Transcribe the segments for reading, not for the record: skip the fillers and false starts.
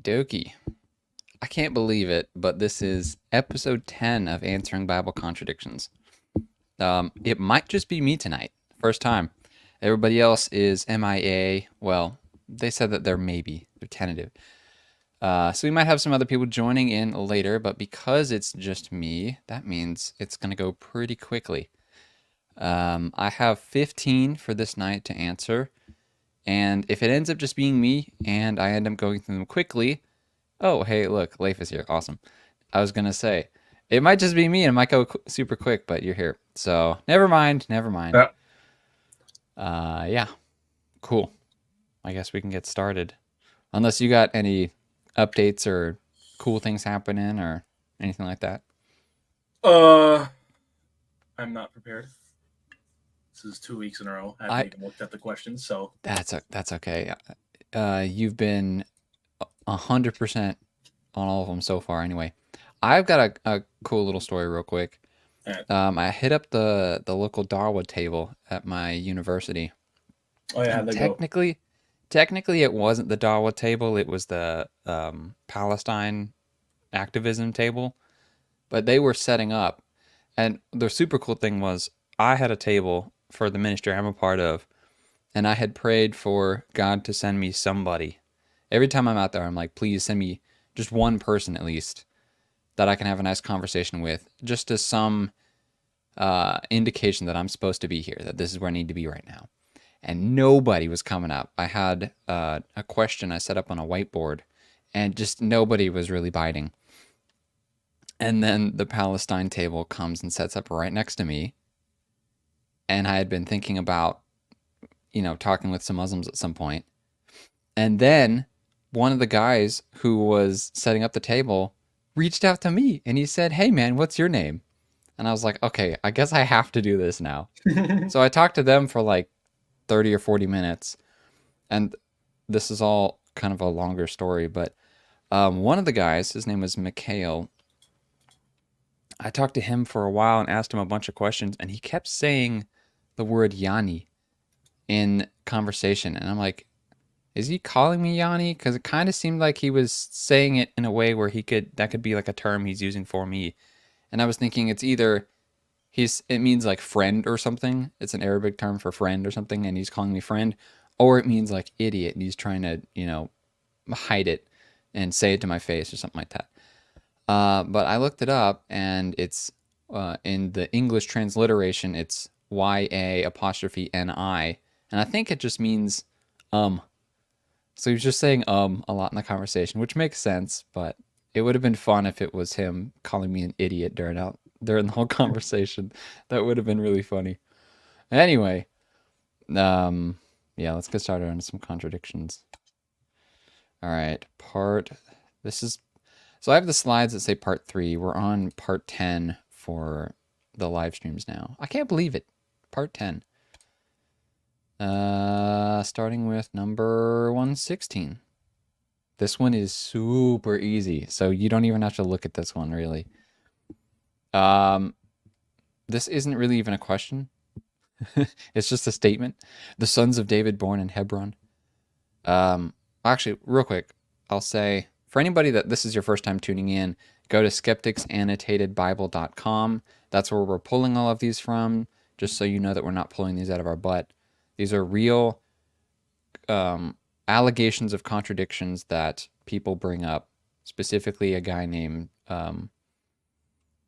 dokie. I can't believe it, but this is episode 10 of Answering Bible Contradictions. It might just be me tonight. First time. Everybody else is MIA. Well, they said that they're tentative. So we might have some other people joining in later, but because it's just me, that means it's going to go pretty quickly. I have 15 for this night to answer, and if it ends up just being me and I end up going through them quickly, oh, hey, look, Leif is here. Awesome. I was going to say, it might just be me and it might go super quick, but you're here. So never mind. Yeah. Yeah, cool. I guess we can get started. Unless you got any updates or cool things happening or anything like that. I'm not prepared. This is 2 weeks in a row. I haven't even looked at the questions, so that's okay. You've been 100% on all of them so far. Anyway, I've got a cool little story real quick. I hit up the local Darwa table at my university. Oh yeah, Technically, it wasn't the Darwa table. It was the Palestine activism table. But they were setting up. And the super cool thing was I had a table for the ministry I'm a part of. And I had prayed for God to send me somebody. Every time I'm out there, I'm like, please send me just one person at least that I can have a nice conversation with. Just as some indication that I'm supposed to be here. That this is where I need to be right now. And nobody was coming up. I had a question I set up on a whiteboard, and just nobody was really biting. And then the Palestine table comes and sets up right next to me. And I had been thinking about, talking with some Muslims at some point. And then one of the guys who was setting up the table reached out to me and he said, "Hey man, what's your name?" And I was like, okay, I guess I have to do this now. So I talked to them for like 30 or 40 minutes. And this is all kind of a longer story, but one of the guys, his name was Mikhail. I talked to him for a while and asked him a bunch of questions, and he kept saying the word Yanni in conversation. And I'm like, is he calling me Yanni? Because it kind of seemed like he was saying it in a way where that could be like a term he's using for me. And I was thinking it's either it means like friend or something. It's an Arabic term for friend or something, and he's calling me friend. Or it means like idiot, and he's trying to, hide it and say it to my face or something like that. But I looked it up, and it's in the English transliteration, it's YA''NI, and I think it just means So he was just saying a lot in the conversation, which makes sense, but it would have been fun if it was him calling me an idiot during the whole conversation. That would have been really funny. Anyway, yeah, let's get started on some contradictions. All right, so I have the slides that say part 3. We're on part 10 for the live streams now. I can't believe it. Part 10. Starting with number 116. This one is super easy, so you don't even have to look at this one, really. This isn't really even a question. It's just a statement. The sons of David born in Hebron. Actually, real quick, I'll say, for anybody that this is your first time tuning in, go to skepticsannotatedbible.com. That's where we're pulling all of these from, just so you know that we're not pulling these out of our butt. These are real allegations of contradictions that people bring up, specifically a guy named, I'm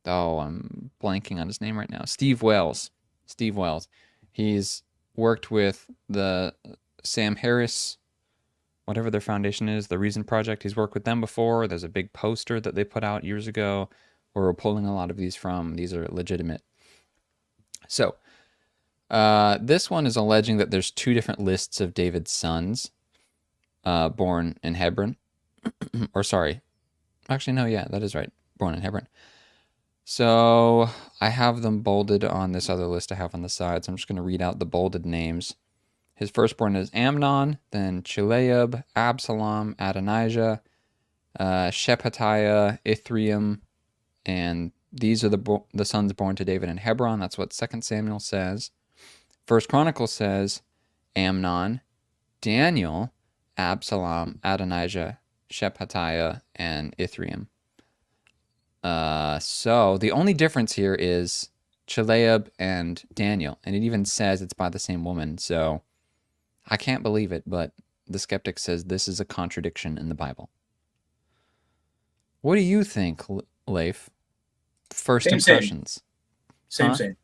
blanking on his name right now, Steve Wells. He's worked with the Sam Harris, whatever their foundation is, the Reason Project. He's worked with them before. There's a big poster that they put out years ago where we're pulling a lot of these from. These are legitimate. So, this one is alleging that there's 2 different lists of David's sons born in Hebron. Or sorry. Actually, no, yeah, that is right. Born in Hebron. So I have them bolded on this other list I have on the side. So I'm just going to read out the bolded names. His firstborn is Amnon, then Chileab, Absalom, Adonijah, Shephatiah, Ithream, and these are the sons born to David in Hebron. That's what 2 Samuel says. 1 Chronicles says Amnon, Daniel, Absalom, Adonijah, Shephatiah, and Ithream. So the only difference here is Chileab and Daniel, and it even says it's by the same woman. So I can't believe it, but the skeptic says this is a contradiction in the Bible. What do you think, Leif? First impressions. Same. Huh? Same.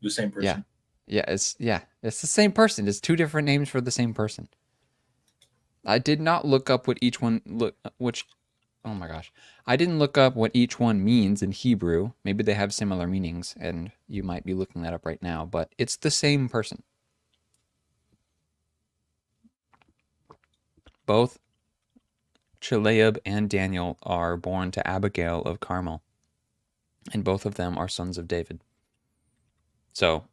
The same person. Yeah, it's the same person. It's two different names for the same person. I did not look up what each one oh my gosh. I didn't look up what each one means in Hebrew. Maybe they have similar meanings and you might be looking that up right now, but it's the same person. Both Chileab and Daniel are born to Abigail of Carmel, and both of them are sons of David. So,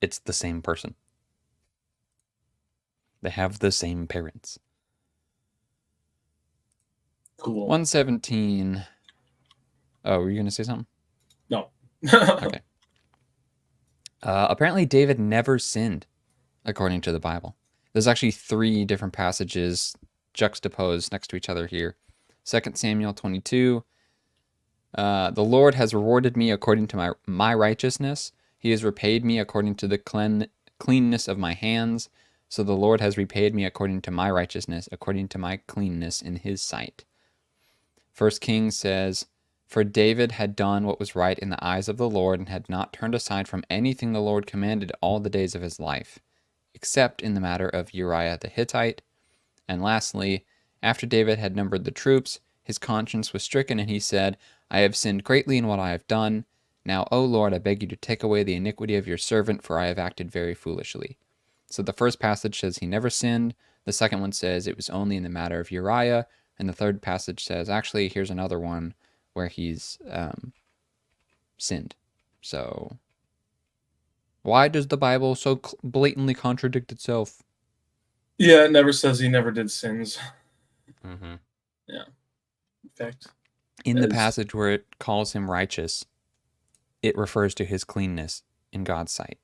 it's the same person. They have the same parents. Cool. 117. Oh, were you going to say something? No. Okay. Apparently, David never sinned, according to the Bible. There's actually 3 different passages juxtaposed next to each other here. 2 Samuel 22. The Lord has rewarded me according to my righteousness. He has repaid me according to the cleanness of my hands. So the Lord has repaid me according to my righteousness, according to my cleanness in his sight. 1 Kings says, for David had done what was right in the eyes of the Lord and had not turned aside from anything the Lord commanded all the days of his life, except in the matter of Uriah the Hittite. And lastly, after David had numbered the troops, his conscience was stricken, and he said, I have sinned greatly in what I have done. Now, O Lord, I beg you to take away the iniquity of your servant, for I have acted very foolishly. So the first passage says he never sinned. The second one says it was only in the matter of Uriah. And the third passage says, actually, here's another one where he's sinned. So why does the Bible so blatantly contradict itself? Yeah, it never says he never did sins. Mm-hmm. Yeah. In fact, in the passage where it calls him righteous, it refers to his cleanness in God's sight.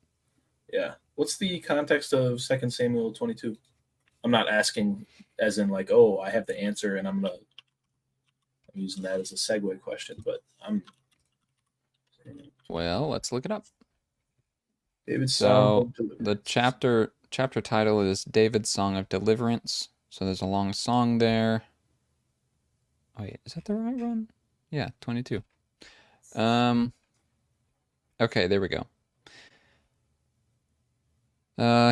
Yeah. What's the context of 2 Samuel 22? I'm not asking as in like, oh, I have the answer and I'm using that as a segue question, but Well, let's look it up. David's Song of Deliverance. The chapter title is David's Song of Deliverance. So there's a long song there. Oh, wait, is that the right one? Yeah, 22. Okay, there we go.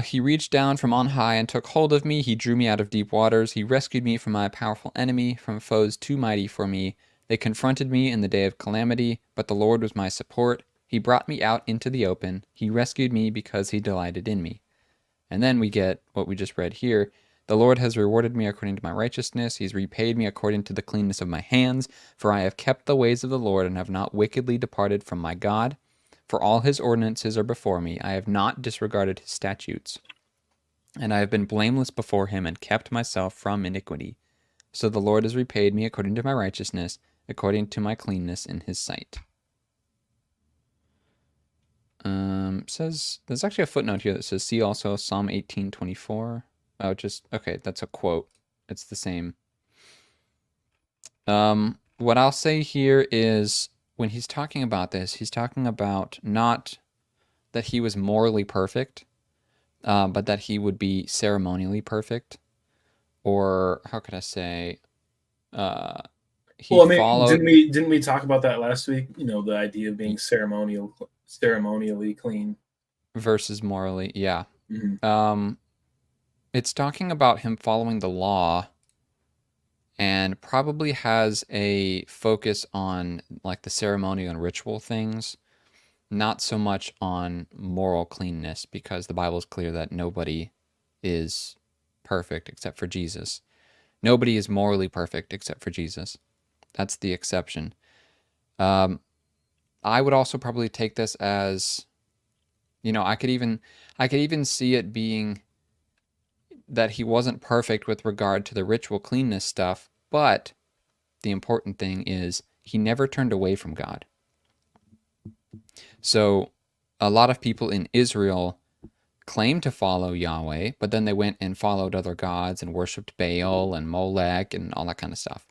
He reached down from on high and took hold of me. He drew me out of deep waters. He rescued me from my powerful enemy, from foes too mighty for me. They confronted me in the day of calamity, but the Lord was my support. He brought me out into the open. He rescued me because he delighted in me. And then we get what we just read here. The Lord has rewarded me according to my righteousness. He's repaid me according to the cleanness of my hands. For I have kept the ways of the Lord and have not wickedly departed from my God. For all his ordinances are before me. I have not disregarded his statutes. And I have been blameless before him and kept myself from iniquity. So the Lord has repaid me according to my righteousness, according to my cleanness in his sight. Says there's actually a footnote here that says, see also Psalm 18:24. Oh, okay, that's a quote. It's the same. What I'll say here is when he's talking about this, he's talking about not that he was morally perfect, but that he would be ceremonially perfect. Or how could I say? Didn't we talk about that last week? You know, the idea of being ceremonially clean versus morally. Yeah. Mm-hmm. It's talking about him following the law, and probably has a focus on like the ceremonial and ritual things, not so much on moral cleanness, because the Bible is clear that nobody is perfect except for Jesus. Nobody is morally perfect except for Jesus. That's the exception. I would also probably take this as, I could even see it being that he wasn't perfect with regard to the ritual cleanness stuff, but the important thing is he never turned away from God. So a lot of people in Israel claimed to follow Yahweh, but then they went and followed other gods and worshipped Baal and Molech and all that kind of stuff.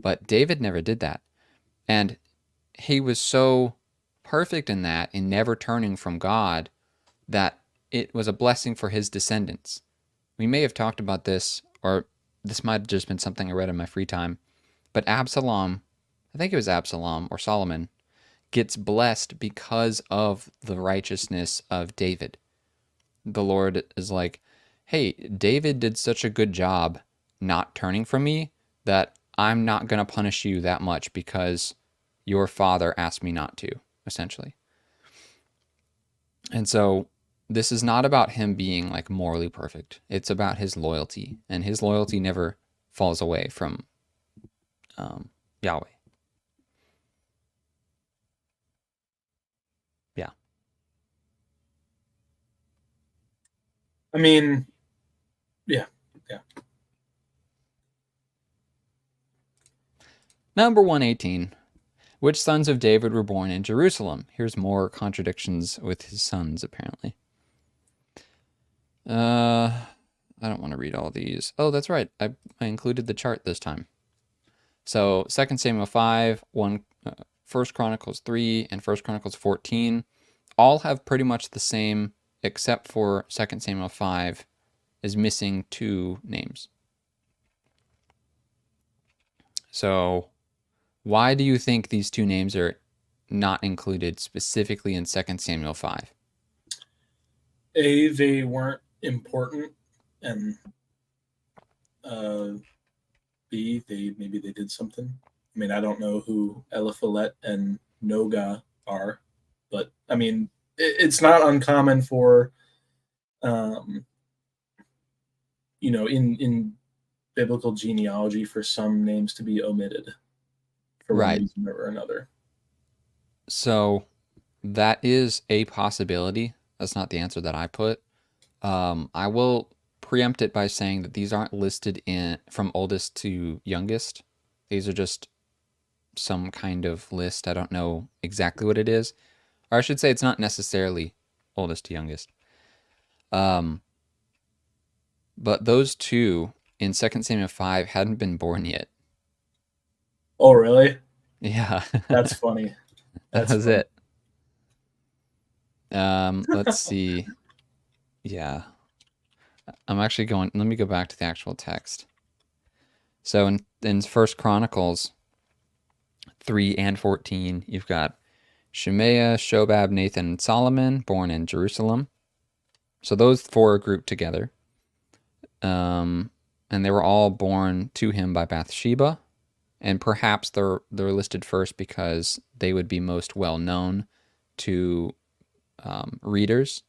But David never did that. And he was so perfect in that, in never turning from God, that it was a blessing for his descendants. We may have talked about this, or this might have just been something I read in my free time, but Absalom, I think it was Absalom or Solomon, gets blessed because of the righteousness of David. The Lord is like, hey, David did such a good job not turning from me that I'm not going to punish you that much because your father asked me not to, essentially. And so this is not about him being like morally perfect. It's about his loyalty, and his loyalty never falls away from Yahweh. Yeah. I mean, yeah. Number 118. Which sons of David were born in Jerusalem? Here's more contradictions with his sons, apparently. I don't want to read all these. Oh, that's right. I included the chart this time. So 2 Samuel 5, 1 1 Chronicles 3, and 1 Chronicles 14 all have pretty much the same, except for 2 Samuel 5 is missing 2 names. So why do you think these 2 names are not included specifically in 2 Samuel 5? A, they weren't important, and B, maybe they did something. I mean, I don't know who Eliphalet and Noga are, but I mean, it's not uncommon for, in biblical genealogy for some names to be omitted for one Right. reason or another. So that is a possibility. That's not the answer that I put. I will preempt it by saying that these aren't listed in from oldest to youngest. These are just some kind of list. I don't know exactly what it is. Or I should say it's not necessarily oldest to youngest. But those 2 in 2 Samuel 5 hadn't been born yet. Oh, really? Yeah. That's funny. That That's was funny. it. Let's see. Yeah. I'm actually going, let me go back to the actual text. So in 1 Chronicles 3 and 14, you've got Shemaiah, Shobab, Nathan, and Solomon, born in Jerusalem. So those 4 are grouped together. And they were all born to him by Bathsheba. And perhaps they're listed first because they would be most well known to readers,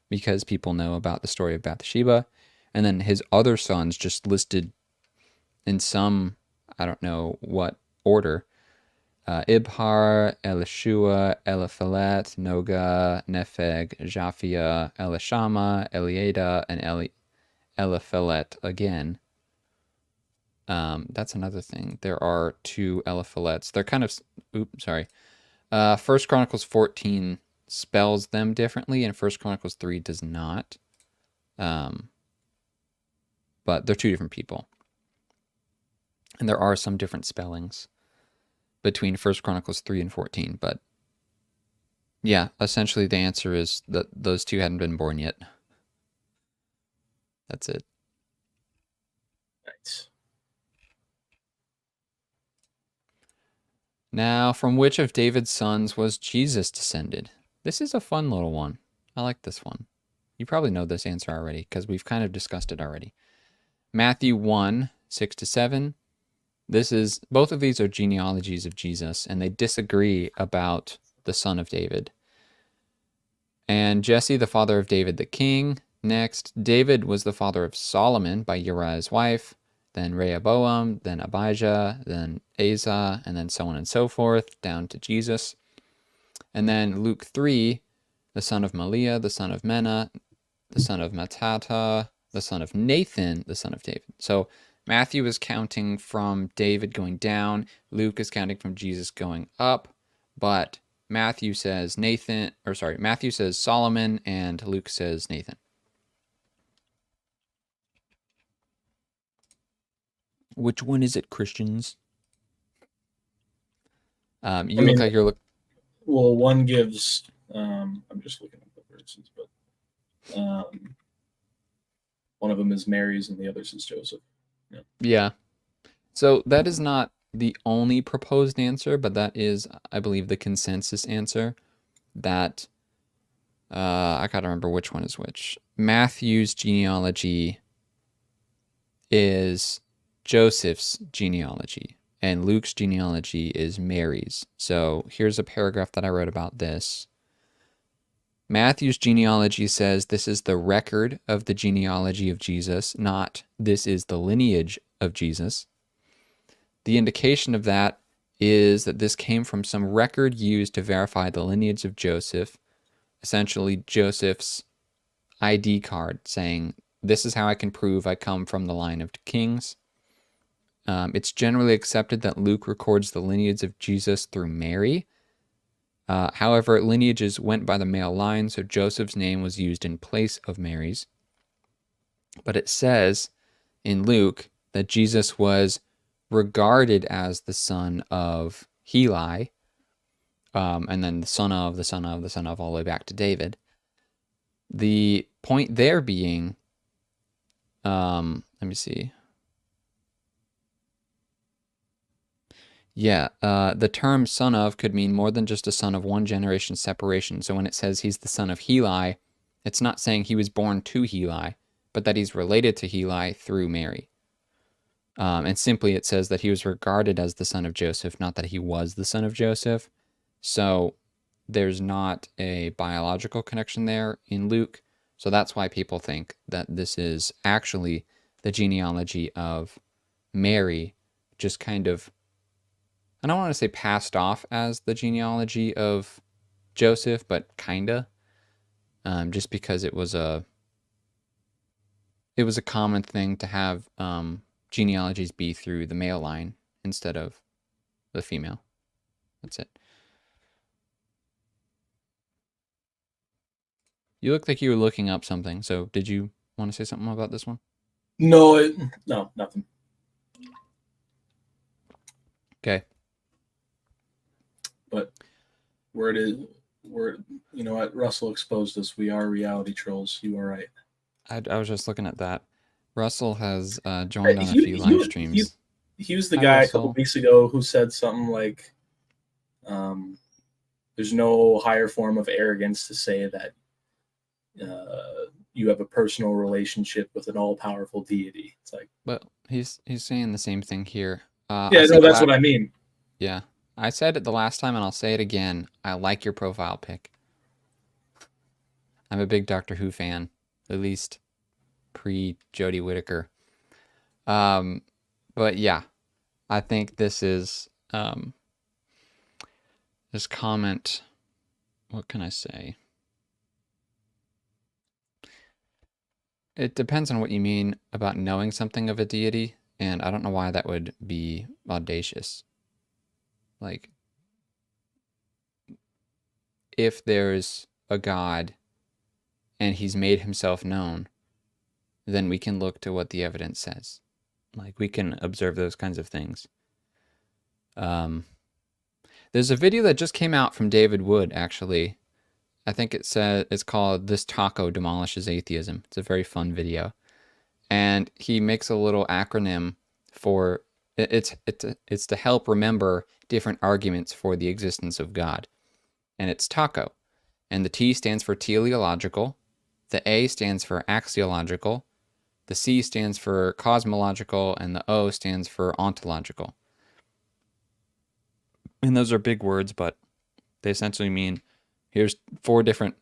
because people know about the story of Bathsheba. And then his other sons just listed in some, I don't know what order, Ibhar, Elishua, Eliphalet, Noga, Nepheg, Japhia, Elishama, Eliada, and Eliphalet again. That's another thing. There are 2 Eliphilets. They're kind of, sorry. 1 Chronicles 14 spells them differently, and 1 Chronicles 3 does not. But they're 2 different people. And there are some different spellings between 1 Chronicles 3 and 14. But yeah, essentially the answer is that those 2 hadn't been born yet. That's it. Nice. Now, from which of David's sons was Jesus descended? This is a fun little one. I like this one. You probably know this answer already because we've kind of discussed it already. Matthew 1, 6-7. Both of these are genealogies of Jesus, and they disagree about the son of David. And Jesse, the father of David the king. Next, David was the father of Solomon by Uriah's wife, then Rehoboam, then Abijah, then Asa, and then so on and so forth, down to Jesus. And then Luke 3, the son of Maliah, the son of Menah, the son of Mattatah, the son of Nathan, the son of David. So Matthew is counting from David going down. Luke is counting from Jesus going up. But Matthew says Matthew says Solomon, and Luke says Nathan. Which one is it, Christians? You look like you're well, one gives. I'm just looking at the verses, but one of them is Mary's and the other is Joseph. Yeah. So that is not the only proposed answer, but that is, I believe, the consensus answer. That I gotta remember which one is which. Matthew's genealogy is Joseph's genealogy, and Luke's genealogy is Mary's. So here's a paragraph that I wrote about this. Matthew's genealogy says this is the record of the genealogy of Jesus, not this is the lineage of Jesus. The indication of that is that this came from some record used to verify the lineage of Joseph, essentially Joseph's ID card saying, this is how I can prove I come from the line of kings. It's generally accepted that Luke records the lineage of Jesus through Mary. However, lineages went by the male line, so Joseph's name was used in place of Mary's. But it says in Luke that Jesus was regarded as the son of Heli, and then the son of, the son of, the son of, all the way back to David. The point there being, let me see. Yeah, the term son of could mean more than just a son of one generation separation. So when it says he's the son of Heli, it's not saying he was born to Heli, but that he's related to Heli through Mary. And simply it says that he was regarded as the son of Joseph, not that he was the son of Joseph. So there's not a biological connection there in Luke. So that's why people think that this is actually the genealogy of Mary, just kind of, I don't want to say passed off as the genealogy of Joseph, but kinda, just because it was a common thing to have genealogies be through the male line instead of the female. That's it. You look like you were looking up something. So did you want to say something about this one? No, nothing. Okay. But you know what? Russell exposed us. We are reality trolls. You are right. I was just looking at that. Russell has joined on a few live streams. He was the guy a couple weeks ago who said something like, there's no higher form of arrogance to say that you have a personal relationship with an all-powerful deity. It's like, but he's saying the same thing here. Yeah, no, that's what I mean. Yeah, I said it the last time, and I'll say it again. I like your profile pic. I'm a big Doctor Who fan, at least pre-Jodie Whittaker. But yeah, I think this is this comment. What can I say? It depends on what you mean about knowing something of a deity, and I don't know why that would be audacious. Like, if there's a God and he's made himself known, then we can look to what the evidence says. Like, we can observe those kinds of things. There's a video that just came out from David Wood, actually. I think it's called "This Taco Demolishes Atheism." It's a very fun video, and he makes a little acronym for it's to help remember different arguments for the existence of God, and it's TACO, and the T stands for teleological, the A stands for axiological, the C stands for cosmological, and the O stands for ontological. And those are big words, but they essentially mean here's 4 different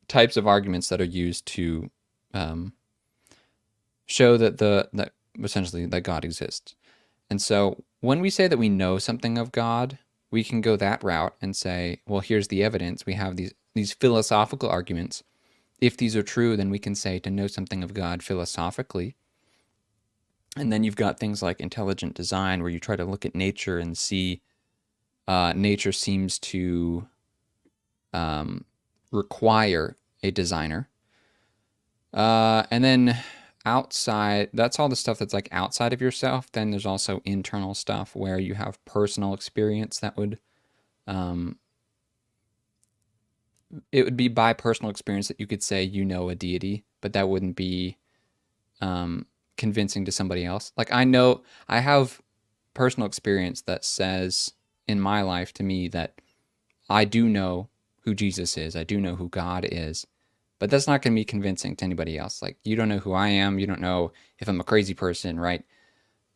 types of arguments that are used to show that essentially that God exists. And so when we say that we know something of God, we can go that route and say, well, here's the evidence. We have these philosophical arguments. If these are true, then we can say to know something of God philosophically. And then you've got things like intelligent design, where you try to look at nature and see nature seems to require a designer. And then outside, that's all the stuff that's like outside of yourself. Then there's also internal stuff where you have personal experience that would, it would be by personal experience that you could say you know a deity, but that wouldn't be convincing to somebody else. Like I have personal experience that says in my life to me that I do know who Jesus is. I do know who God is. But that's not going to be convincing to anybody else. Like, you don't know who I am. You don't know if I'm a crazy person, right?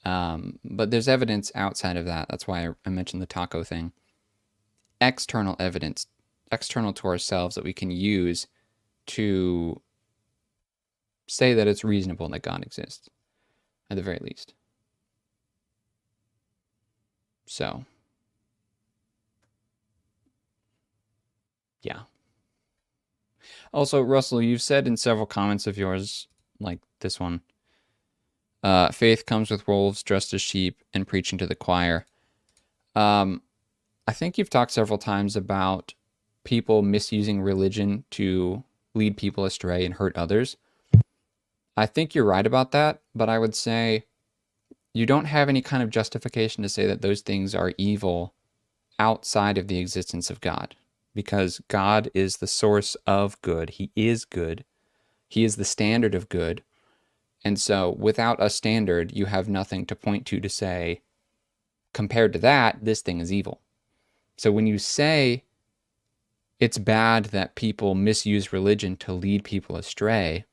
But there's evidence outside of that. That's why I mentioned the taco thing. External evidence, external to ourselves that we can use to say that it's reasonable that God exists, at the very least. So, yeah. Also, Russell, you've said in several comments of yours, like this one, faith comes with wolves dressed as sheep and preaching to the choir. I think you've talked several times about people misusing religion to lead people astray and hurt others. I think you're right about that, but I would say you don't have any kind of justification to say that those things are evil outside of the existence of God, because God is the source of good. He is good. He is the standard of good. And so without a standard, you have nothing to point to say, compared to that, this thing is evil. So when you say it's bad that people misuse religion to lead people astray,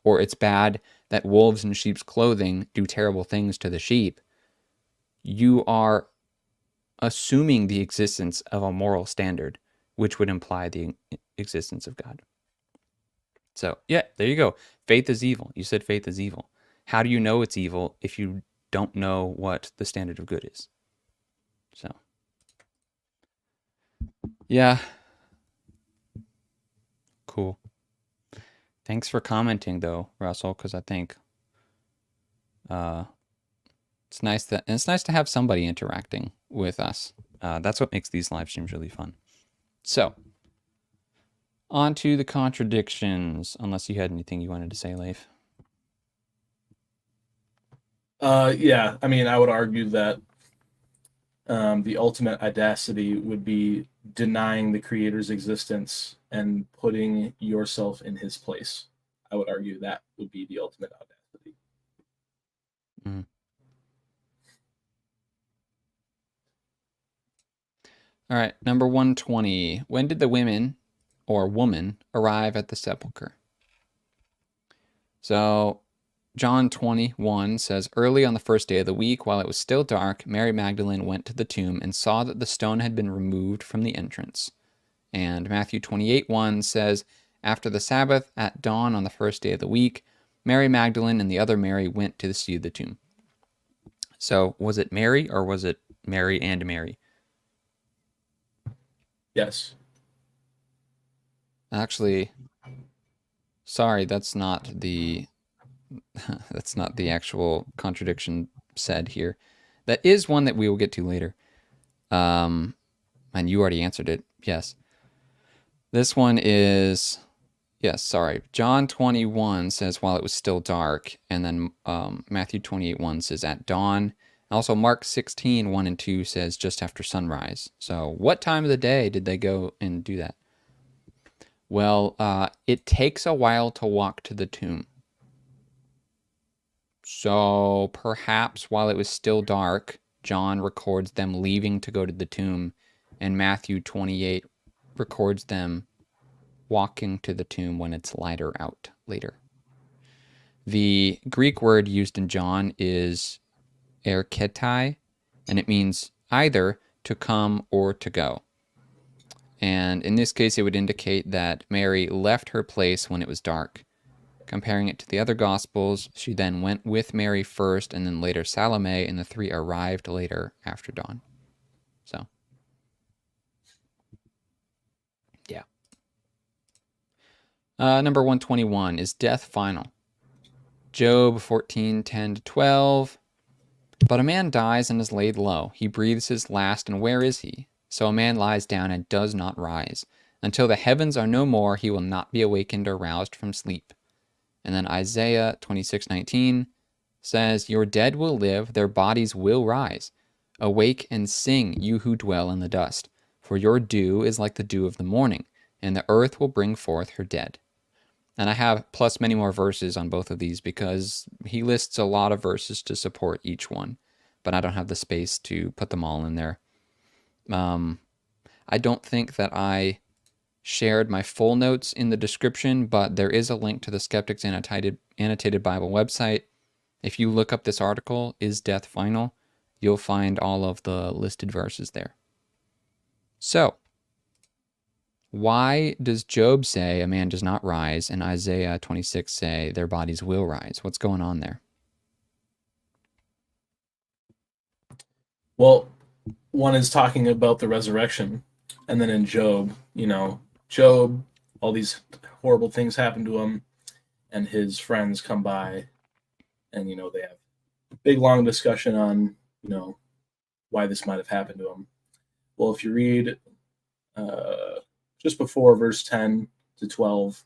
or it's bad that wolves in sheep's clothing do terrible things to the sheep, you are assuming the existence of a moral standard, which would imply the existence of God. So, yeah, there you go. Faith is evil. You said faith is evil. How do you know it's evil if you don't know what the standard of good is? So, yeah. Cool. Thanks for commenting, though, Russell, because I think it's nice to have somebody interacting with us. That's what makes these live streams really fun. So, on to the contradictions, unless you had anything you wanted to say, Leif. Yeah, I mean, I would argue that the ultimate audacity would be denying the creator's existence and putting yourself in his place. I would argue that would be the ultimate audacity. Mm. All right, number 120. When did the women or woman arrive at the sepulcher? So John 21 says, early on the first day of the week, while it was still dark, Mary Magdalene went to the tomb and saw that the stone had been removed from the entrance. And Matthew 28:1 says, after the Sabbath, at dawn on the first day of the week, Mary Magdalene and the other Mary went to see the tomb. So was it Mary or was it Mary and Mary? Yes. Actually, sorry, that's not the that's not the actual contradiction said here. That is one that we will get to later. And you already answered it. Yes. This one is, yes, sorry. John 21 says while it was still dark. And then Matthew 28:1 says at dawn. Also, Mark 16:1 and 2 says just after sunrise. So what time of the day did they go and do that? Well, it takes a while to walk to the tomb. So perhaps while it was still dark, John records them leaving to go to the tomb, and Matthew 28 records them walking to the tomb when it's lighter out later. The Greek word used in John is erketai, and it means either to come or to go. And in this case, it would indicate that Mary left her place when it was dark. Comparing it to the other Gospels, she then went with Mary first and then later Salome, and the three arrived later after dawn. So, yeah. Number 121, is death final? Job 14:10-12. But a man dies and is laid low. He breathes his last, and where is he? So a man lies down and does not rise. Until the heavens are no more, he will not be awakened or roused from sleep. And then Isaiah 26:19 says, your dead will live, their bodies will rise. Awake and sing, you who dwell in the dust, for your dew is like the dew of the morning, and the earth will bring forth her dead. And I have plus many more verses on both of these because he lists a lot of verses to support each one, but I don't have the space to put them all in there. I don't think that I shared my full notes in the description, but there is a link to the Skeptics Annotated Bible website. If you look up this article, Is Death Final?, you'll find all of the listed verses there. So, why does Job say a man does not rise and Isaiah 26 say their bodies will rise? What's going on there? Well, one is talking about the resurrection, and then in Job, Job, all these horrible things happen to him, and his friends come by, and they have a big long discussion on why this might have happened to him. Well, if you read just before verse 10 to 12,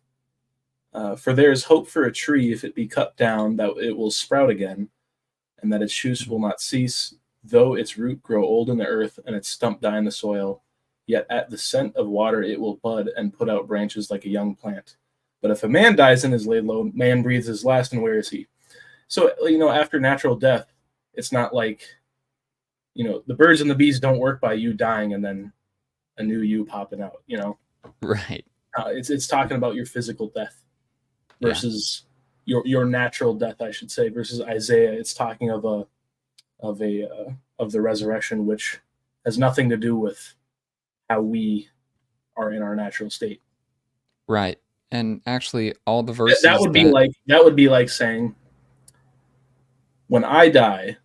for there is hope for a tree if it be cut down, that it will sprout again, and that its shoots will not cease, though its root grow old in the earth and its stump die in the soil. Yet at the scent of water it will bud and put out branches like a young plant. But if a man dies and is laid low, man breathes his last, and where is he? So, after natural death, it's not like, the birds and the bees don't work by you dying and then a new you popping out, Right. It's talking about your physical death versus your natural death, I should say, versus Isaiah. It's talking of the resurrection, which has nothing to do with how we are in our natural state. Right. And actually all the verses that would be like saying, when I die,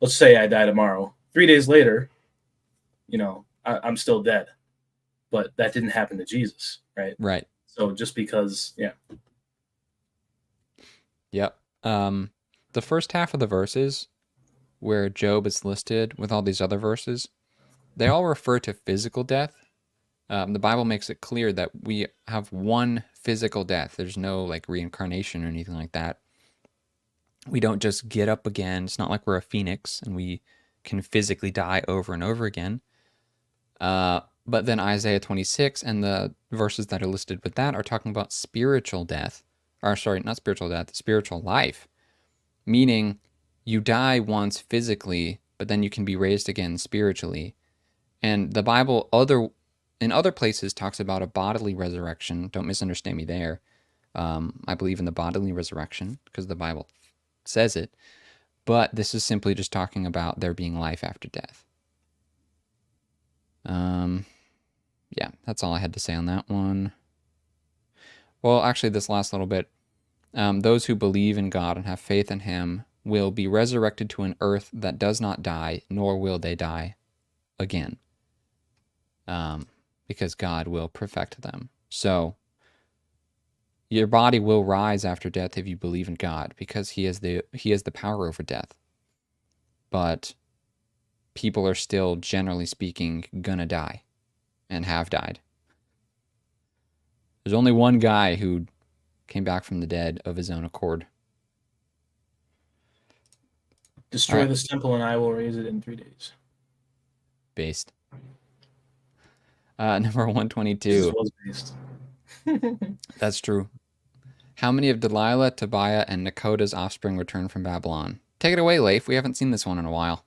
let's say I die tomorrow, 3 days later, I'm still dead. But that didn't happen to Jesus, right? Right. So just because, Yep. The first half of the verses where Job is listed with all these other verses, they all refer to physical death. The Bible makes it clear that we have one physical death. There's no like reincarnation or anything like that. We don't just get up again. It's not like we're a phoenix and we can physically die over and over again. But then Isaiah 26 and the verses that are listed with that are talking about spiritual death. Or sorry, not spiritual death, spiritual life. Meaning you die once physically, but then you can be raised again spiritually. And the Bible in other places talks about a bodily resurrection. Don't misunderstand me there. I believe in the bodily resurrection because the Bible says it. But this is simply just talking about there being life after death. Yeah, that's all I had to say on that one. Well, actually, this last little bit. Those who believe in God and have faith in Him will be resurrected to an earth that does not die, nor will they die again. Because God will perfect them. So, your body will rise after death if you believe in God, because He has the power over death. But people are still, generally speaking, gonna die and have died. There's only one guy who came back from the dead of his own accord. Destroy this temple and I will raise it in 3 days. Based. Number 122. Jesus was based. That's true. How many of Delilah, Tobiah, and Nekoda's offspring returned from Babylon? Take it away, Leif. We haven't seen this one in a while.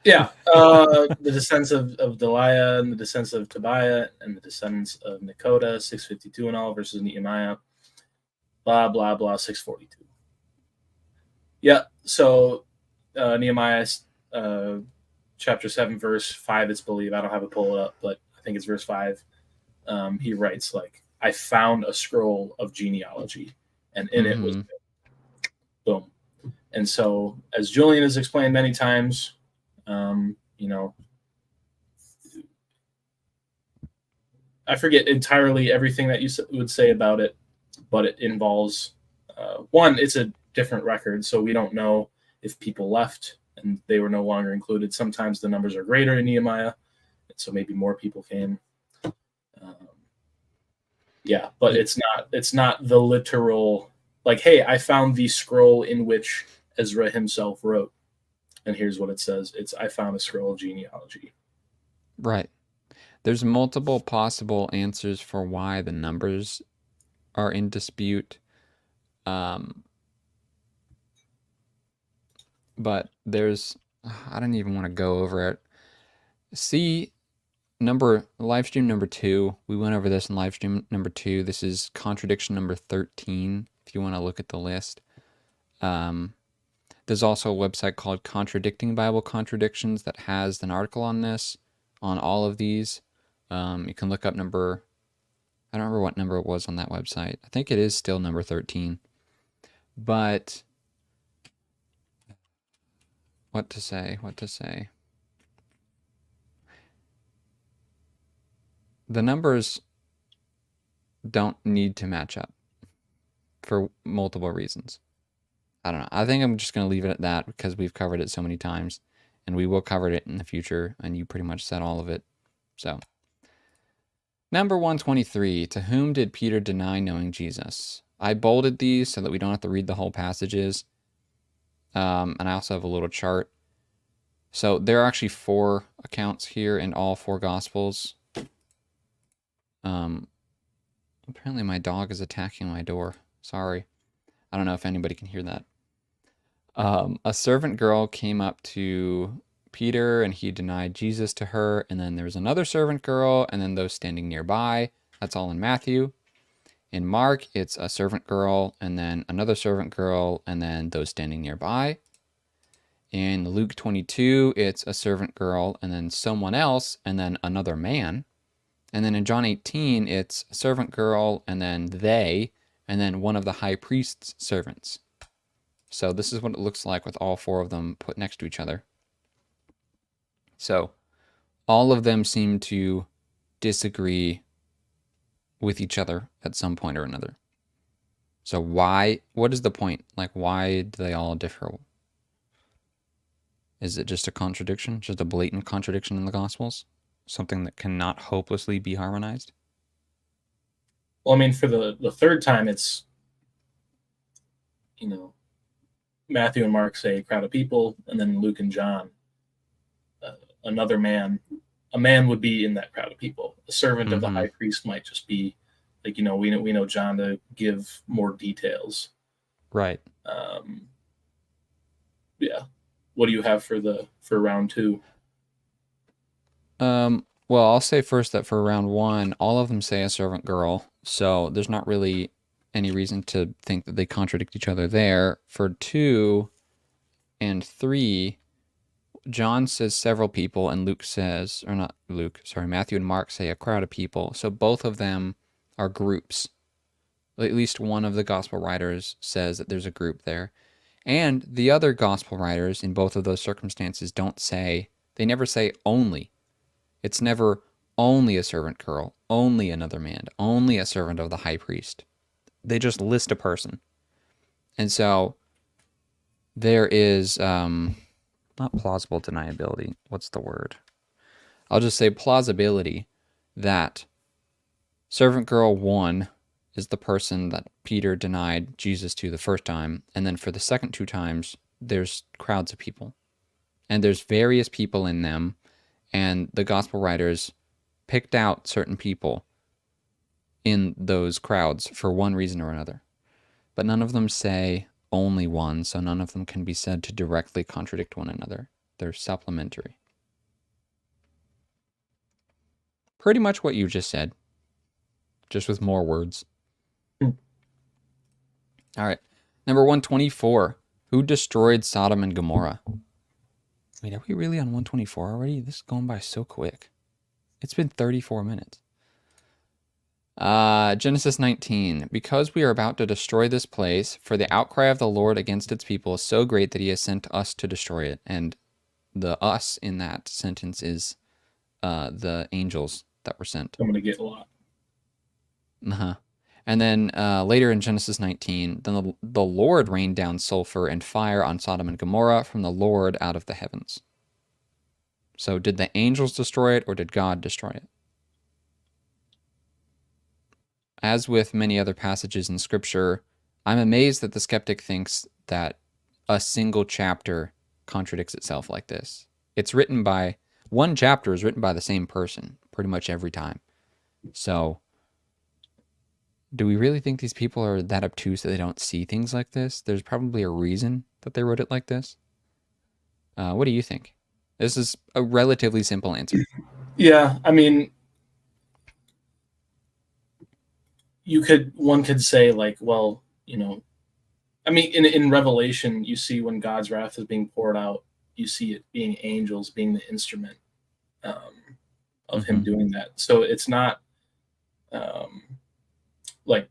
Yeah, the descendants of Delilah and the descendants of Tobiah and the descendants of Nekoda, 652 in all, versus Nehemiah, blah, blah, blah, 642. Yeah, so Nehemiah chapter 7, verse 5, it's believed. I don't have it pulled up, but I think it's verse 5. He writes, I found a scroll of genealogy, and in it was boom. And so, as Julian has explained many times, I forget entirely everything that you would say about it, but it involves one, it's a different record, so we don't know if people left and they were no longer included. Sometimes the numbers are greater in Nehemiah, so maybe more people came. Um, yeah, but it's not the literal, like, hey, I found the scroll in which Ezra himself wrote, and here's what it says. It's, I found a scroll of genealogy. Right. There's multiple possible answers for why the numbers are in dispute. But there's, I don't even want to go over it. See live stream number 2. We went over this in live stream number 2. This is contradiction number 13, if you want to look at the list. There's also a website called Contradicting Bible Contradictions that has an article on this, on all of these. You can look up number, I don't remember what number it was on that website. I think it is still number 13. But what to say? The numbers don't need to match up for multiple reasons. I don't know. I think I'm just going to leave it at that because we've covered it so many times and we will cover it in the future, and you pretty much said all of it. So, number 123, to whom did Peter deny knowing Jesus? I bolded these so that we don't have to read the whole passages. And I also have a little chart. So there are actually 4 accounts here in all 4 Gospels. Apparently my dog is attacking my door. Sorry. I don't know if anybody can hear that. A servant girl came up to Peter and he denied Jesus to her. And then there was another servant girl and then those standing nearby. That's all in Matthew. In Mark, it's a servant girl and then another servant girl and then those standing nearby. In Luke 22, it's a servant girl and then someone else and then another man. And then in John 18, it's a servant girl and then they and then one of the high priest's servants. So this is what it looks like with all 4 of them put next to each other. So all of them seem to disagree with each other at some point or another. So why? What is the point? Like, why do they all differ? Is it just a contradiction? Just a blatant contradiction in the Gospels? Something that cannot hopelessly be harmonized? Well, I mean, for the third time, it's, Matthew and Mark say a crowd of people, and then Luke and John, another man. A man would be in that crowd of people. A servant of the high priest might just be, like, we know John to give more details. Right. Yeah. What do you have for round 2? Well, I'll say first that for round 1, all of them say a servant girl, so there's not really any reason to think that they contradict each other there. For 2 and 3, John says several people, and Matthew and Mark say a crowd of people, so both of them are groups. At least one of the gospel writers says that there's a group there. And the other gospel writers in both of those circumstances they never say only. It's never only a servant girl, only another man, only a servant of the high priest. They just list a person. And so there is not plausible deniability. What's the word? I'll just say plausibility that servant girl 1 is the person that Peter denied Jesus to the first time. And then for the second 2 times, there's crowds of people. And there's various people in them. And the gospel writers picked out certain people in those crowds for one reason or another. But none of them say only one, so none of them can be said to directly contradict one another. They're supplementary. Pretty much what you just said, just with more words. All right. Number 124. Who destroyed Sodom and Gomorrah? Wait, are we really on 124 already? This is going by so quick. It's been 34 minutes. Genesis 19. Because we are about to destroy this place, for the outcry of the Lord against its people is so great that he has sent us to destroy it. And the us in that sentence is the angels that were sent. I'm going to get a lot. Uh-huh. And then later in Genesis 19, then the Lord rained down sulfur and fire on Sodom and Gomorrah from the Lord out of the heavens. So did the angels destroy it or did God destroy it? As with many other passages in Scripture, I'm amazed that the skeptic thinks that a single chapter contradicts itself like this. One chapter is written by the same person pretty much every time. So do we really think these people are that obtuse that they don't see things like this? There's probably a reason that they wrote it like this. What do you think? This is a relatively simple answer. Yeah, I mean, one could say like, well, I mean, in Revelation, you see when God's wrath is being poured out, you see it being angels being the instrument um, of Him doing that. So it's not like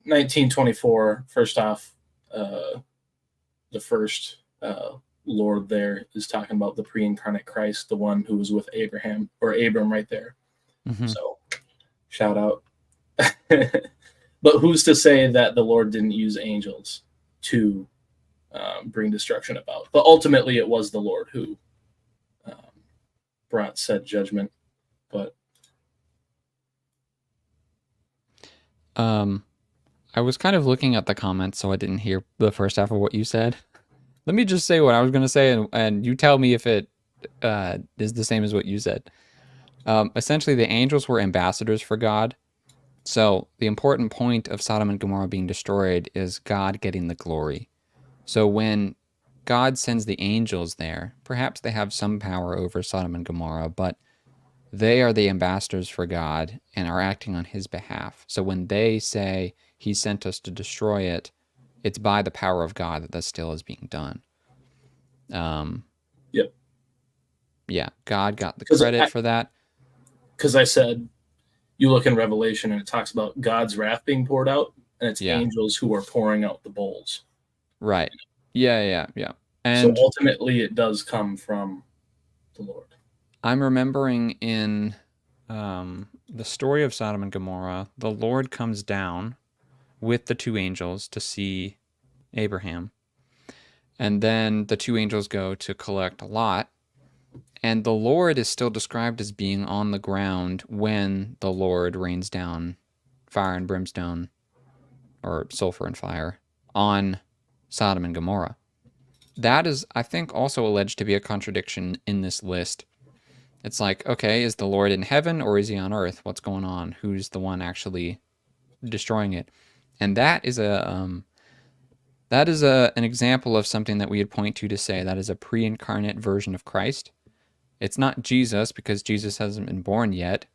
1924. First off, the first Lord there is talking about the pre-incarnate Christ, the one who was with Abraham or Abram right there. So shout out. But who's to say that the Lord didn't use angels to bring destruction about? But ultimately, it was the Lord who brought said judgment. But I was kind of looking at the comments, so I didn't hear the first half of what you said. Let me just say what I was going to say, and you tell me if it is the same as what you said. Essentially, the angels were ambassadors for God. So the important point of Sodom and Gomorrah being destroyed is God getting the glory. So when God sends the angels there, perhaps they have some power over Sodom and Gomorrah, but they are the ambassadors for God and are acting on His behalf. So when they say He sent us to destroy it, it's by the power of God that still is being done. Yep. Yeah, God got the credit for that. Because I said, you look in Revelation and it talks about God's wrath being poured out, and it's angels who are pouring out the bowls. Right. Yeah. And so ultimately, it does come from the Lord. I'm remembering in the story of Sodom and Gomorrah, the Lord comes down with the two angels to see Abraham. And then the two angels go to collect Lot. And the Lord is still described as being on the ground when the Lord rains down fire and brimstone, or sulfur and fire, on Sodom and Gomorrah. That is, I think, also alleged to be a contradiction in this list. It's like, okay, is the Lord in heaven or is He on earth? What's going on? Who's the one actually destroying it? And that is an example of something that we would point to say that is a pre-incarnate version of Christ. It's not Jesus because Jesus hasn't been born yet,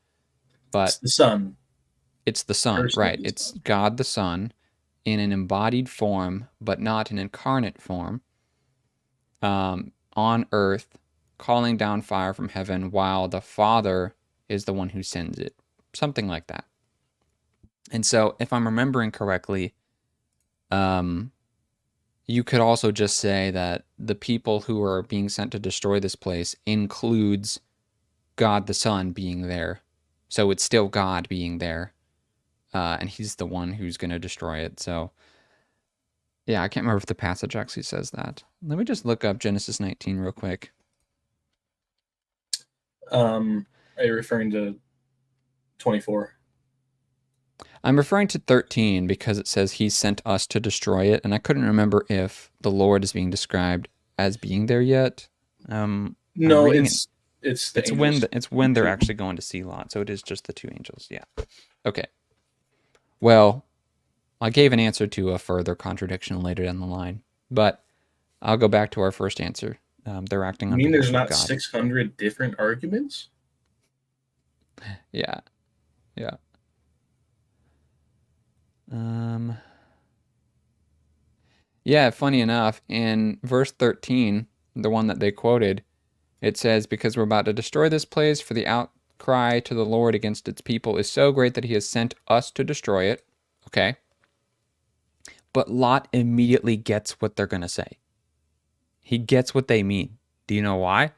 but it's the Son. It's the Son, right? It's God the Son in an embodied form, but not an incarnate form, on earth, calling down fire from heaven while the Father is the one who sends it. Something like that. And so, if I'm remembering correctly, you could also just say that the people who are being sent to destroy this place includes God the Son being there. So it's still God being there. And He's the one who's going to destroy it. So, yeah, I can't remember if the passage actually says that. Let me just look up Genesis 19 real quick. Are you referring to 24? I'm referring to 13 because it says He sent us to destroy it, and I couldn't remember if the Lord is being described as being there yet. No, it's when they're actually going to see Lot, so it is just the two angels. Yeah. Okay. Well, I gave an answer to a further contradiction later down the line, but I'll go back to our first answer. They're acting on behalf of God. You mean there's not 600 different arguments? Yeah. Yeah, funny enough, in verse 13, the one that they quoted, it says, because we're about to destroy this place, for the outcry to the Lord against its people is so great that He has sent us to destroy it. Okay. But Lot immediately gets what they're going to say. He gets what they mean. Do you know why?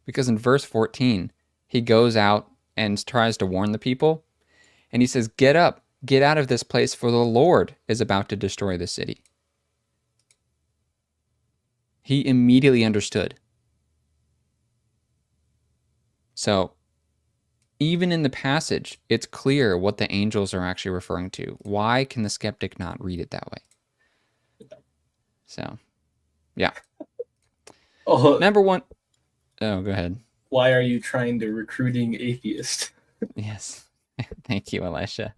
Because in verse 14, he goes out and tries to warn the people. And he says, get up, get out of this place, for the Lord is about to destroy the city. He immediately understood. So even in the passage, it's clear what the angels are actually referring to. Why can the skeptic not read it that way? So, yeah. Oh, Number one. Oh, go ahead. why are you trying to recruiting atheist? Yes. Thank you, Elisha.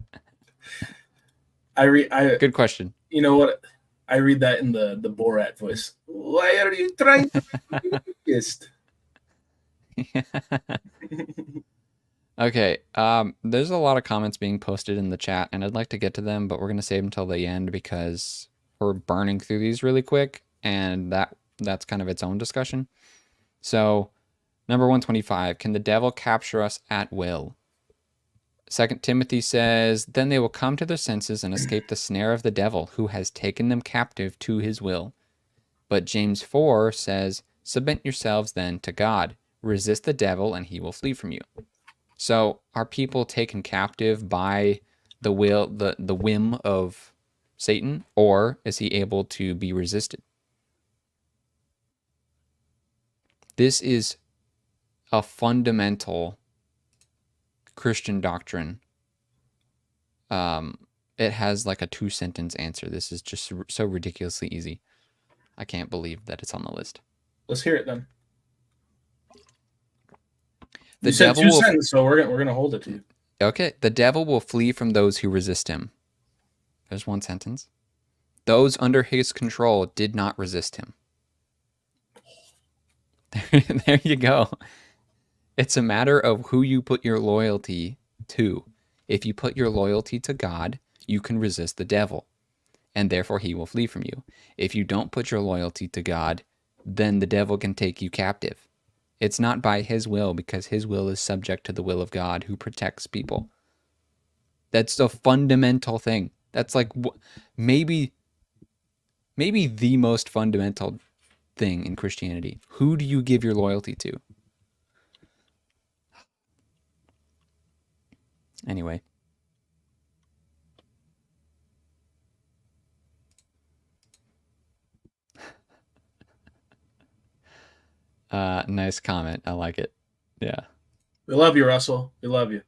I Good question. you know what? I read that in the Borat voice. Why are you trying to recruit atheist? Okay. There's a lot of comments being posted in the chat, and I'd like to get to them, but we're gonna save them till the end because we're burning through these really quick, and that's kind of its own discussion. So, number 125, can the devil capture us at will? 2 Timothy says, then they will come to their senses and escape the snare of the devil, who has taken them captive to his will. But James 4 says, submit yourselves then to God. Resist the devil, and he will flee from you. So are people taken captive by the whim of Satan, or is he able to be resisted? This is a fundamental Christian doctrine. It has like a 2-sentence answer. This is just so ridiculously easy. I can't believe that it's on the list. Let's hear it then. The You said devil two will sentences, so we're gonna hold it to you. Okay, the devil will flee from those who resist him. There's one sentence. Those under his control did not resist him. There you go. It's a matter of who you put your loyalty to. If you put your loyalty to God, you can resist the devil, and therefore he will flee from you. If you don't put your loyalty to God, then the devil can take you captive. It's not by his will, because his will is subject to the will of God, who protects people. That's a fundamental thing. That's like maybe the most fundamental thing in Christianity. Who do you give your loyalty to? Anyway. Nice comment. I like it. Yeah. We love you, Russell. We love you.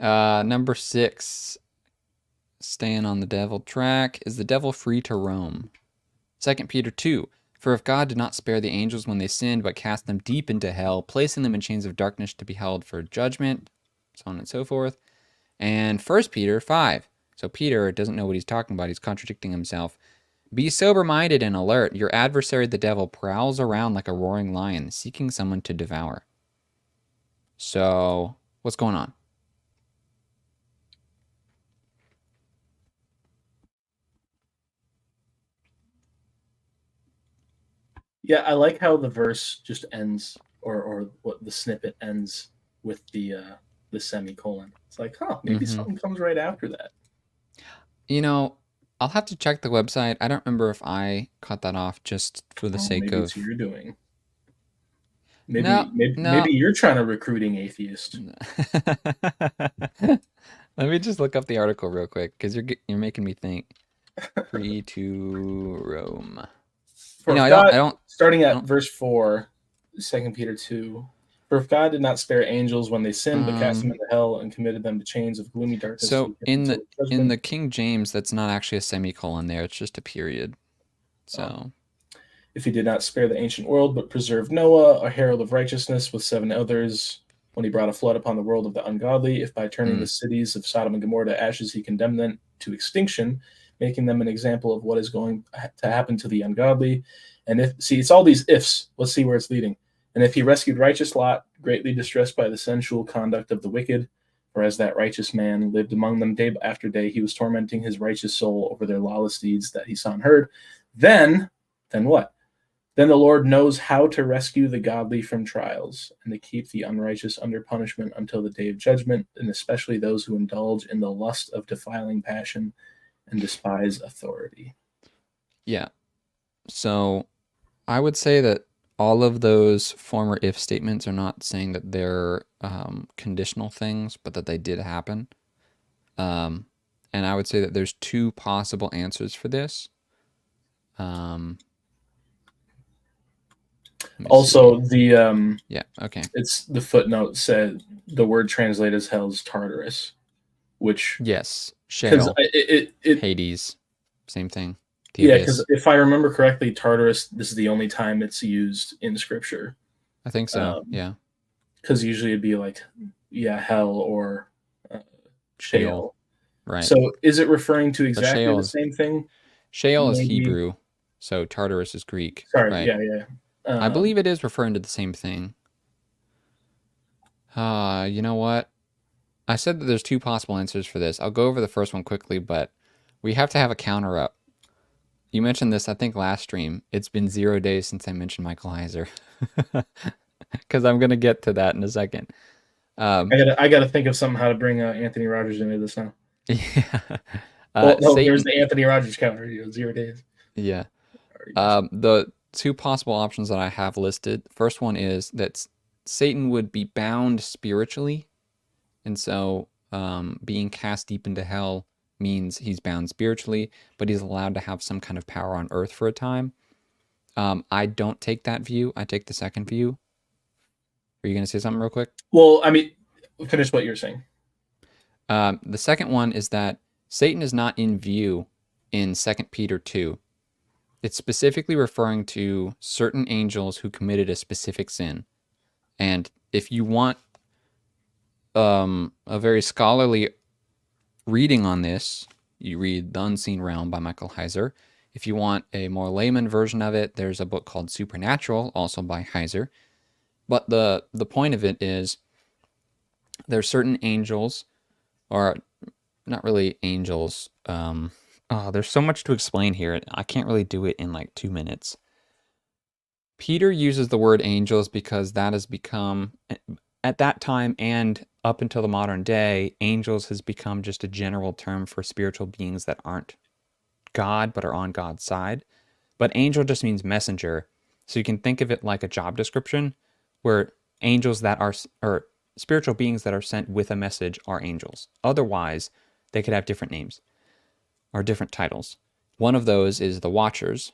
Number 6, staying on the devil track. Is the devil free to roam? 2 Peter 2. For if God did not spare the angels when they sinned, but cast them deep into hell, placing them in chains of darkness to be held for judgment, so on and so forth. And 1 Peter 5. So Peter doesn't know what he's talking about. He's contradicting himself. Be sober-minded and alert. Your adversary, the devil, prowls around like a roaring lion, seeking someone to devour. So, what's going on? Yeah, I like how the verse just ends, or what the snippet ends with the semicolon. It's like, maybe something comes right after that. You know, I'll have to check the website. I don't remember if I cut that off just for the sake Maybe of. it's your doing. No, Maybe no. you're trying to recruiting atheist. Let me just look up the article real quick because you're making me think. Free to roam. For if I God, don't. starting I at don't. verse 4, 2 Peter 2. For if God did not spare angels when they sinned, but cast them into hell and committed them to chains of gloomy darkness So until in judgment. the King James, that's not actually a semicolon there. It's just a period. So. If he did not spare the ancient world, but preserved Noah, a herald of righteousness, with 7 others, when he brought a flood upon the world of the ungodly, if by turning the cities of Sodom and Gomorrah to ashes he condemned them to extinction, making them an example of what is going to happen to the ungodly. And it's all these ifs. Let's see where it's leading. And if he rescued righteous Lot, greatly distressed by the sensual conduct of the wicked, for as that righteous man lived among them day after day, he was tormenting his righteous soul over their lawless deeds that he saw and heard. Then what? Then the Lord knows how to rescue the godly from trials and to keep the unrighteous under punishment until the day of judgment, and especially those who indulge in the lust of defiling passion and despise authority. Yeah. So I would say that all of those former if statements are not saying that they're conditional things, but that they did happen. And I would say that there's 2 possible answers for this. Let me Also, see. the Yeah. Okay. it's the footnote said the word translated as hell is Tartarus, which Yes. because Sheol, it Hades, same thing. The yeah, because abyss. if I remember correctly, Tartarus, this is the only time it's used in scripture. I think so. Yeah. Because usually it'd be like, yeah, hell or uh, Sheol. Sheol. Right. So is it referring to But exactly the same thing? Sheol is Maybe. Hebrew, so Tartarus is Greek. Sorry. Right. Yeah, yeah. I believe it is referring to the same thing. You know what? I said that there's two possible answers for this. I'll go over the first one quickly, but we have to have a counter up. You mentioned this, I think, last stream. It's been 0 days since I mentioned Michael Heiser. Because I'm going to get to that in a second. I gotta think of something how to bring Anthony Rogers into this now. Yeah. Well, no, there's Satan. the Anthony Rogers counter. 0 days. Yeah. The two possible options that I have listed. First one is that Satan would be bound spiritually. And so being cast deep into hell means he's bound spiritually, but he's allowed to have some kind of power on earth for a time. I don't take that view. I take the second view. Are you going to say something real quick? Well, I mean, finish what you're saying. The second one is that Satan is not in view in 2 Peter 2. It's specifically referring to certain angels who committed a specific sin. And if you want a very scholarly reading on this, you read The Unseen Realm by Michael Heiser. If you want a more layman version of it, there's a book called Supernatural, also by Heiser. But the point of it is there's certain angels, or not really angels. There's so much to explain here. I can't really do it in like 2 minutes. Peter uses the word angels because that has become, at that time and up until the modern day, angels has become just a general term for spiritual beings that aren't God but are on God's side. But angel just means messenger. So you can think of it like a job description where angels that are, or spiritual beings that are sent with a message are angels. Otherwise, they could have different names or different titles. One of those is the Watchers.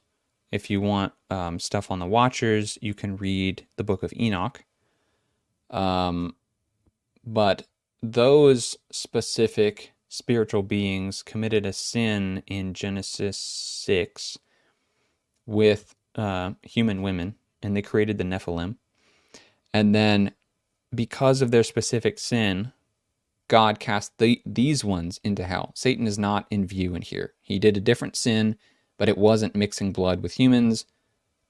If you want stuff on the Watchers, you can read the book of Enoch. But those specific spiritual beings committed a sin in Genesis 6 with human women, and they created the Nephilim. And then because of their specific sin, God cast these ones into hell. Satan is not in view in here. He did a different sin, but it wasn't mixing blood with humans.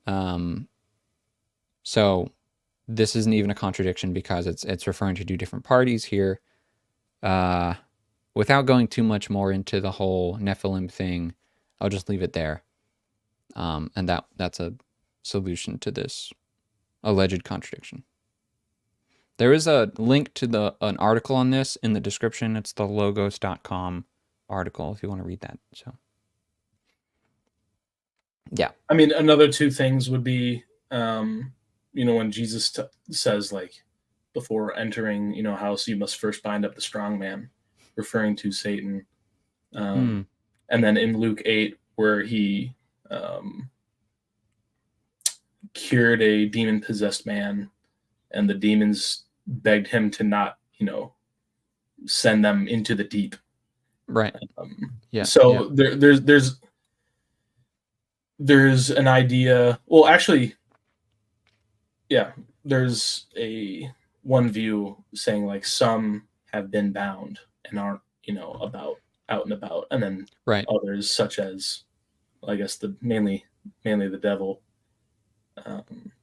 So this isn't even a contradiction because it's referring to two different parties here. Without going too much more into the whole Nephilim thing, I'll just leave it there. And that's a solution to this alleged contradiction. There is a link to an article on this in the description. It's the logos.com article if you want to read that. So, yeah. I mean, another two things would be, when Jesus says, like, before entering, a house, you must first bind up the strong man, referring to Satan. And then in Luke 8, where he cured a demon-possessed man, and the demons begged him to not, send them into the deep. Right. So there's an idea. Well, actually, yeah, there's one view saying like some have been bound and aren't, about out and about, and then others, such as, I guess, mainly the devil,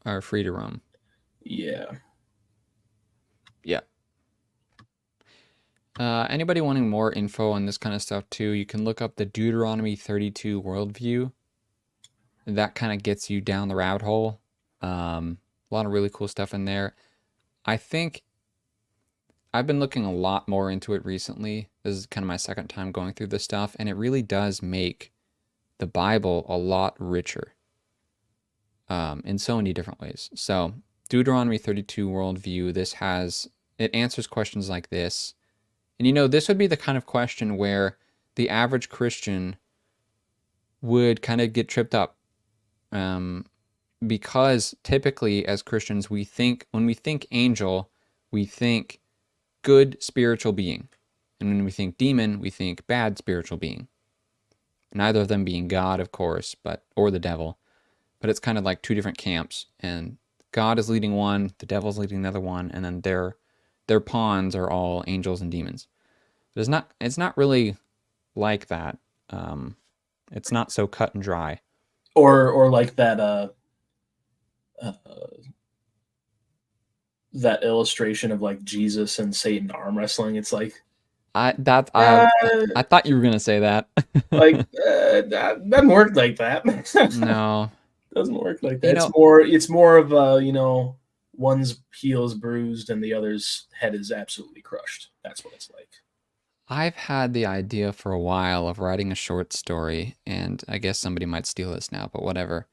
are free to roam. Yeah. Anybody wanting more info on this kind of stuff too, you can look up the Deuteronomy 32 worldview. That kind of gets you down the rabbit hole. A lot of really cool stuff in there. I think I've been looking a lot more into it recently. This is kind of my second time going through this stuff, and it really does make the Bible a lot richer in so many different ways. So Deuteronomy 32 worldview, it answers questions like this. And this would be the kind of question where the average Christian would kind of get tripped up. because typically as Christians, when we think angel, we think good spiritual being. And when we think demon, we think bad spiritual being. Neither of them being God, of course, or the devil. But it's kind of like two different camps. And God is leading one, the devil's leading the other one, and then their pawns are all angels and demons. But it's not really like that. It's not so cut and dry. Or like uh, that illustration of like Jesus and Satan arm wrestling. It's like, I uh, I thought you were gonna say that. that doesn't work like that. No, Doesn't work like you that. know, It's more of one's heel is bruised and the other's head is absolutely crushed. That's what it's like. I've had the idea for a while of writing a short story, and I guess somebody might steal this now, but whatever.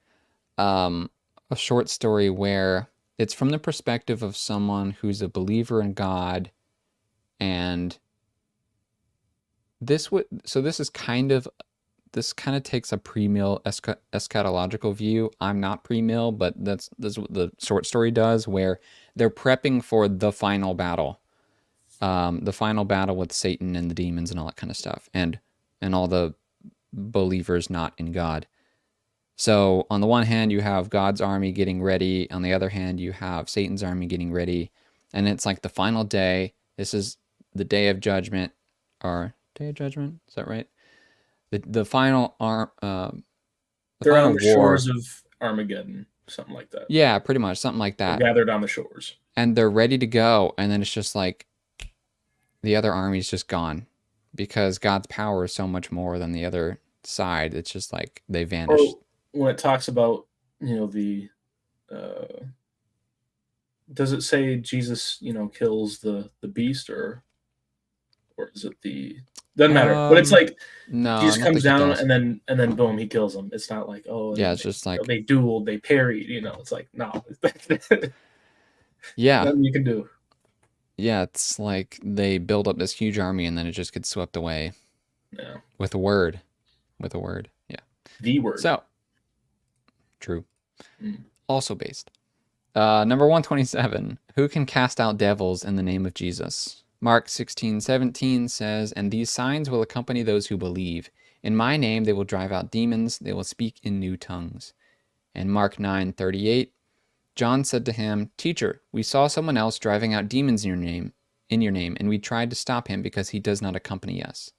A short story where it's from the perspective of someone who's a believer in God, and this kind of takes a pre-mill eschatological view. I'm not pre-mill, but that's what the short story does, where they're prepping for the final battle with Satan and the demons and all that kind of stuff, and all the believers not in God. So on the one hand, you have God's army getting ready. On the other hand, you have Satan's army getting ready, and it's like the final day. This is the day of judgment, or day of judgment. Is that right? The final the They're on final the war. shores of Armageddon, something like that. Yeah, pretty much something like They're that. gathered on the shores. And they're ready to go, and then it's just like the other army's just gone because God's power is so much more than the other side. It's just like they vanished. Or when it talks about, the does it say Jesus, kills the beast, or is it the doesn't matter. But it's like No, I Jesus don't comes think he down does. and then boom, he kills him. It's not like, oh, Yeah, it's just like, they dueled, they parried, it's like, no. yeah, Nothing you can do. yeah, it's like they build up this huge army and then it just gets swept away Yeah. with a word. With a word. Yeah. The word. So, true. Mm. Also based. Number 127. Who can cast out devils in the name of Jesus? Mark 16:17 says, "And these signs will accompany those who believe. In my name they will drive out demons, they will speak in new tongues." And Mark 9:38, John said to him, "Teacher, we saw someone else driving out demons in your name, and we tried to stop him because he does not accompany us."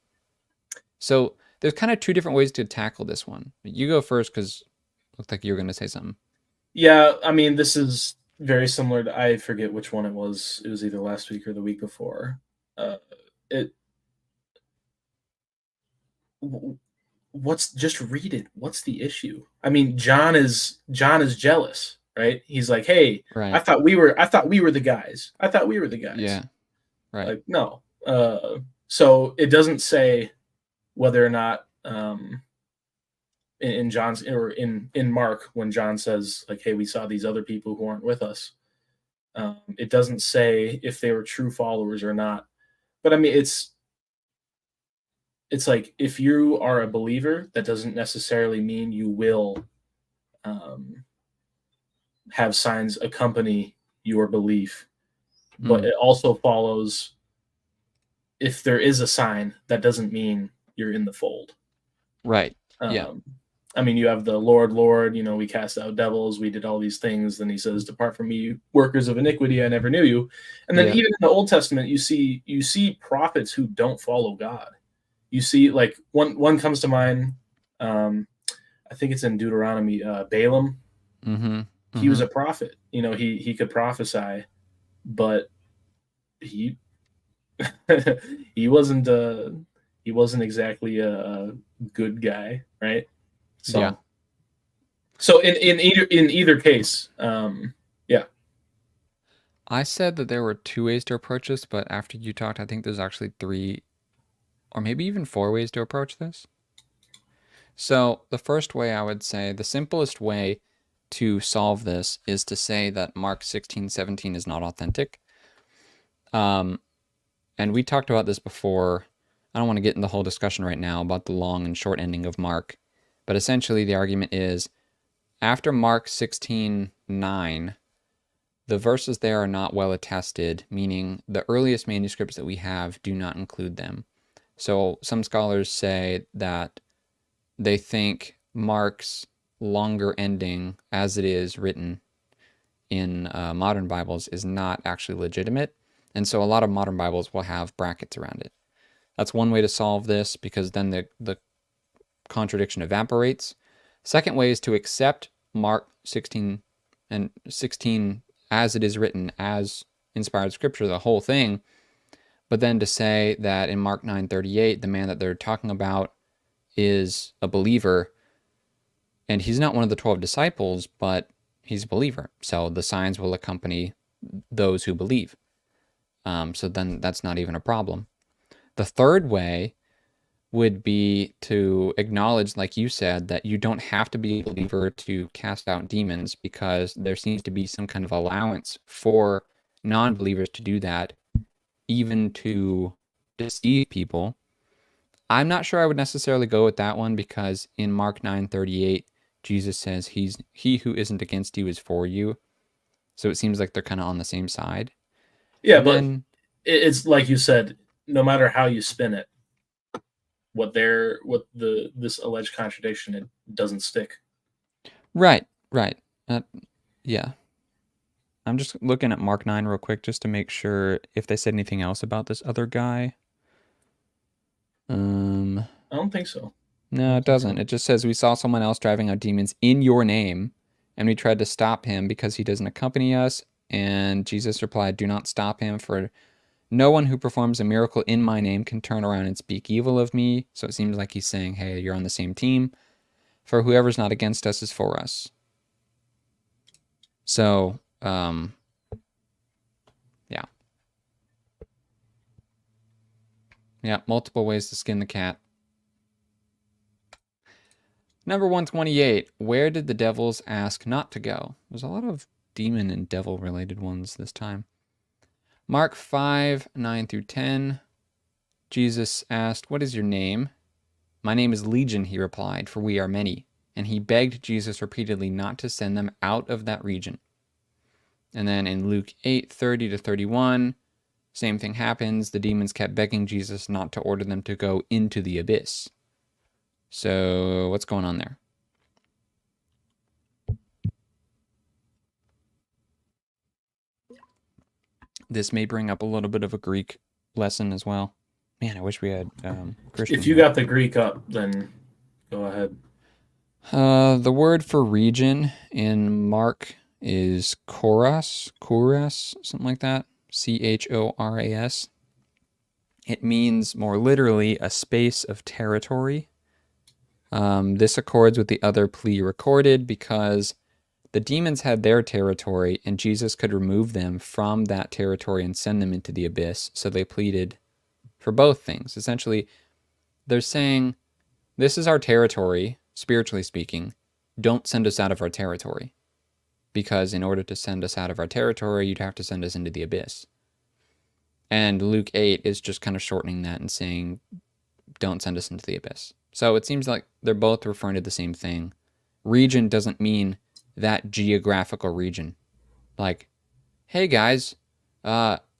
So there's kind of two different ways to tackle this one. You go first because it looked like you were going to say something. Yeah, I mean, this is very similar to, I forget which one it was. It was either last week or the week before. It what's just read it. What's the issue? I mean, John is jealous, right? He's like, "Hey, I Right. thought we were the guys. I thought we were the guys." Yeah. Right. Like, no. So it doesn't say whether or not in John's or in Mark when John says like, "Hey, we saw these other people who aren't with us." It doesn't say if they were true followers or not. But I mean, it's like if you are a believer, that doesn't necessarily mean you will um, have signs accompany your belief. But it also follows if there is a sign, that doesn't mean you're in the fold. Right. Yeah. I mean, you have the Lord, Lord, we cast out devils, we did all these things. Then he says, "Depart from me, you workers of iniquity, I never knew you." And then Yeah. even in the Old Testament, you see prophets who don't follow God. You see, like one comes to mind. I think it's in Deuteronomy. Balaam. Mm-hmm. He was a prophet. He could prophesy, but he he wasn't exactly a good guy, right? So, Yeah. so in either case, yeah. I said that there were two ways to approach this, but after you talked, I think there's actually three or maybe even four ways to approach this. So the first way, I would say the simplest way to solve this is to say that Mark 16:17 is not authentic. And we talked about this before. I don't want to get in the whole discussion right now about the long and short ending of Mark, but essentially the argument is after Mark 16:9, the verses there are not well attested, meaning the earliest manuscripts that we have do not include them. So some scholars say that they think Mark's longer ending, as it is written in modern Bibles, is not actually legitimate. And so a lot of modern Bibles will have brackets around it. That's one way to solve this, because then the contradiction evaporates. Second way is to accept Mark 16 and 16 as it is written, as inspired scripture, the whole thing, but then to say that in Mark 9:38, the man that they're talking about is a believer, and he's not one of the 12 disciples, but he's a believer. So the signs will accompany those who believe. So then that's not even a problem. The third way would be to acknowledge, like you said, that you don't have to be a believer to cast out demons, because there seems to be some kind of allowance for non-believers to do that, even to deceive people. I'm not sure I would necessarily go with that one, because in Mark 9:38, Jesus says he who isn't against you is for you. So it seems like they're kind of on the same side. Yeah, And but then, it's like you said, no matter how you spin it, this alleged contradiction, it doesn't stick. right, right. Yeah. I'm just looking at Mark 9 real quick just to make sure if they said anything else about this other guy. I don't think so. No, it doesn't. It just says we saw someone else driving out demons in your name, and we tried to stop him because he doesn't accompany us. And Jesus replied, "Do not stop him, for no one who performs a miracle in my name can turn around and speak evil of me." So it seems like he's saying, hey, you're on the same team. For whoever's not against us is for us. So, yeah. Yeah, multiple ways to skin the cat. Number 128, where did the devils ask not to go? There's a lot of demon and devil related ones this time. Mark 5:9-10, Jesus asked, "What is your name?" "My name is Legion," he replied, "for we are many." And he begged Jesus repeatedly not to send them out of that region. And then in Luke 8:30-31, same thing happens. The demons kept begging Jesus not to order them to go into the abyss. So what's going on there? This may bring up a little bit of a Greek lesson as well. Man, I wish we had Christian If you here. got the Greek up, then go ahead. The word for region in Mark is choras, something like that. Choras. It means more literally a space of territory. This accords with the other plea recorded, because the demons had their territory and Jesus could remove them from that territory and send them into the abyss. So they pleaded for both things. Essentially, they're saying, this is our territory, spiritually speaking. Don't send us out of our territory. Because in order to send us out of our territory, you'd have to send us into the abyss. And Luke 8 is just kind of shortening that and saying, don't send us into the abyss. So it seems like they're both referring to the same thing. Region doesn't mean that geographical region. Like, hey guys,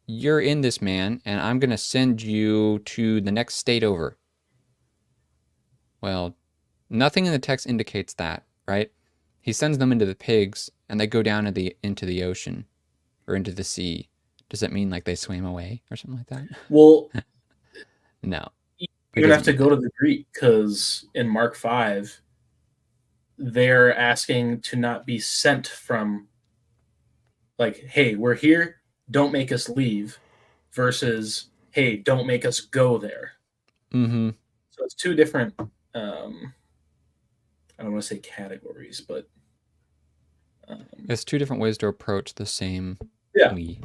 you're in this man, and I'm going to send you to the next state over. Well, nothing in the text indicates that, right? He sends them into the pigs, and they go down into the ocean or into the sea. Does that mean like they swam away or something like that? Well, No. you're gonna have to go to the Greek, because in Mark 5, they're asking to not be sent from, like, hey, we're here, don't make us leave, versus, hey, don't make us go there. Mm-hmm. So it's two different, I don't want to say categories, but It's two different ways to approach the same yeah. plea.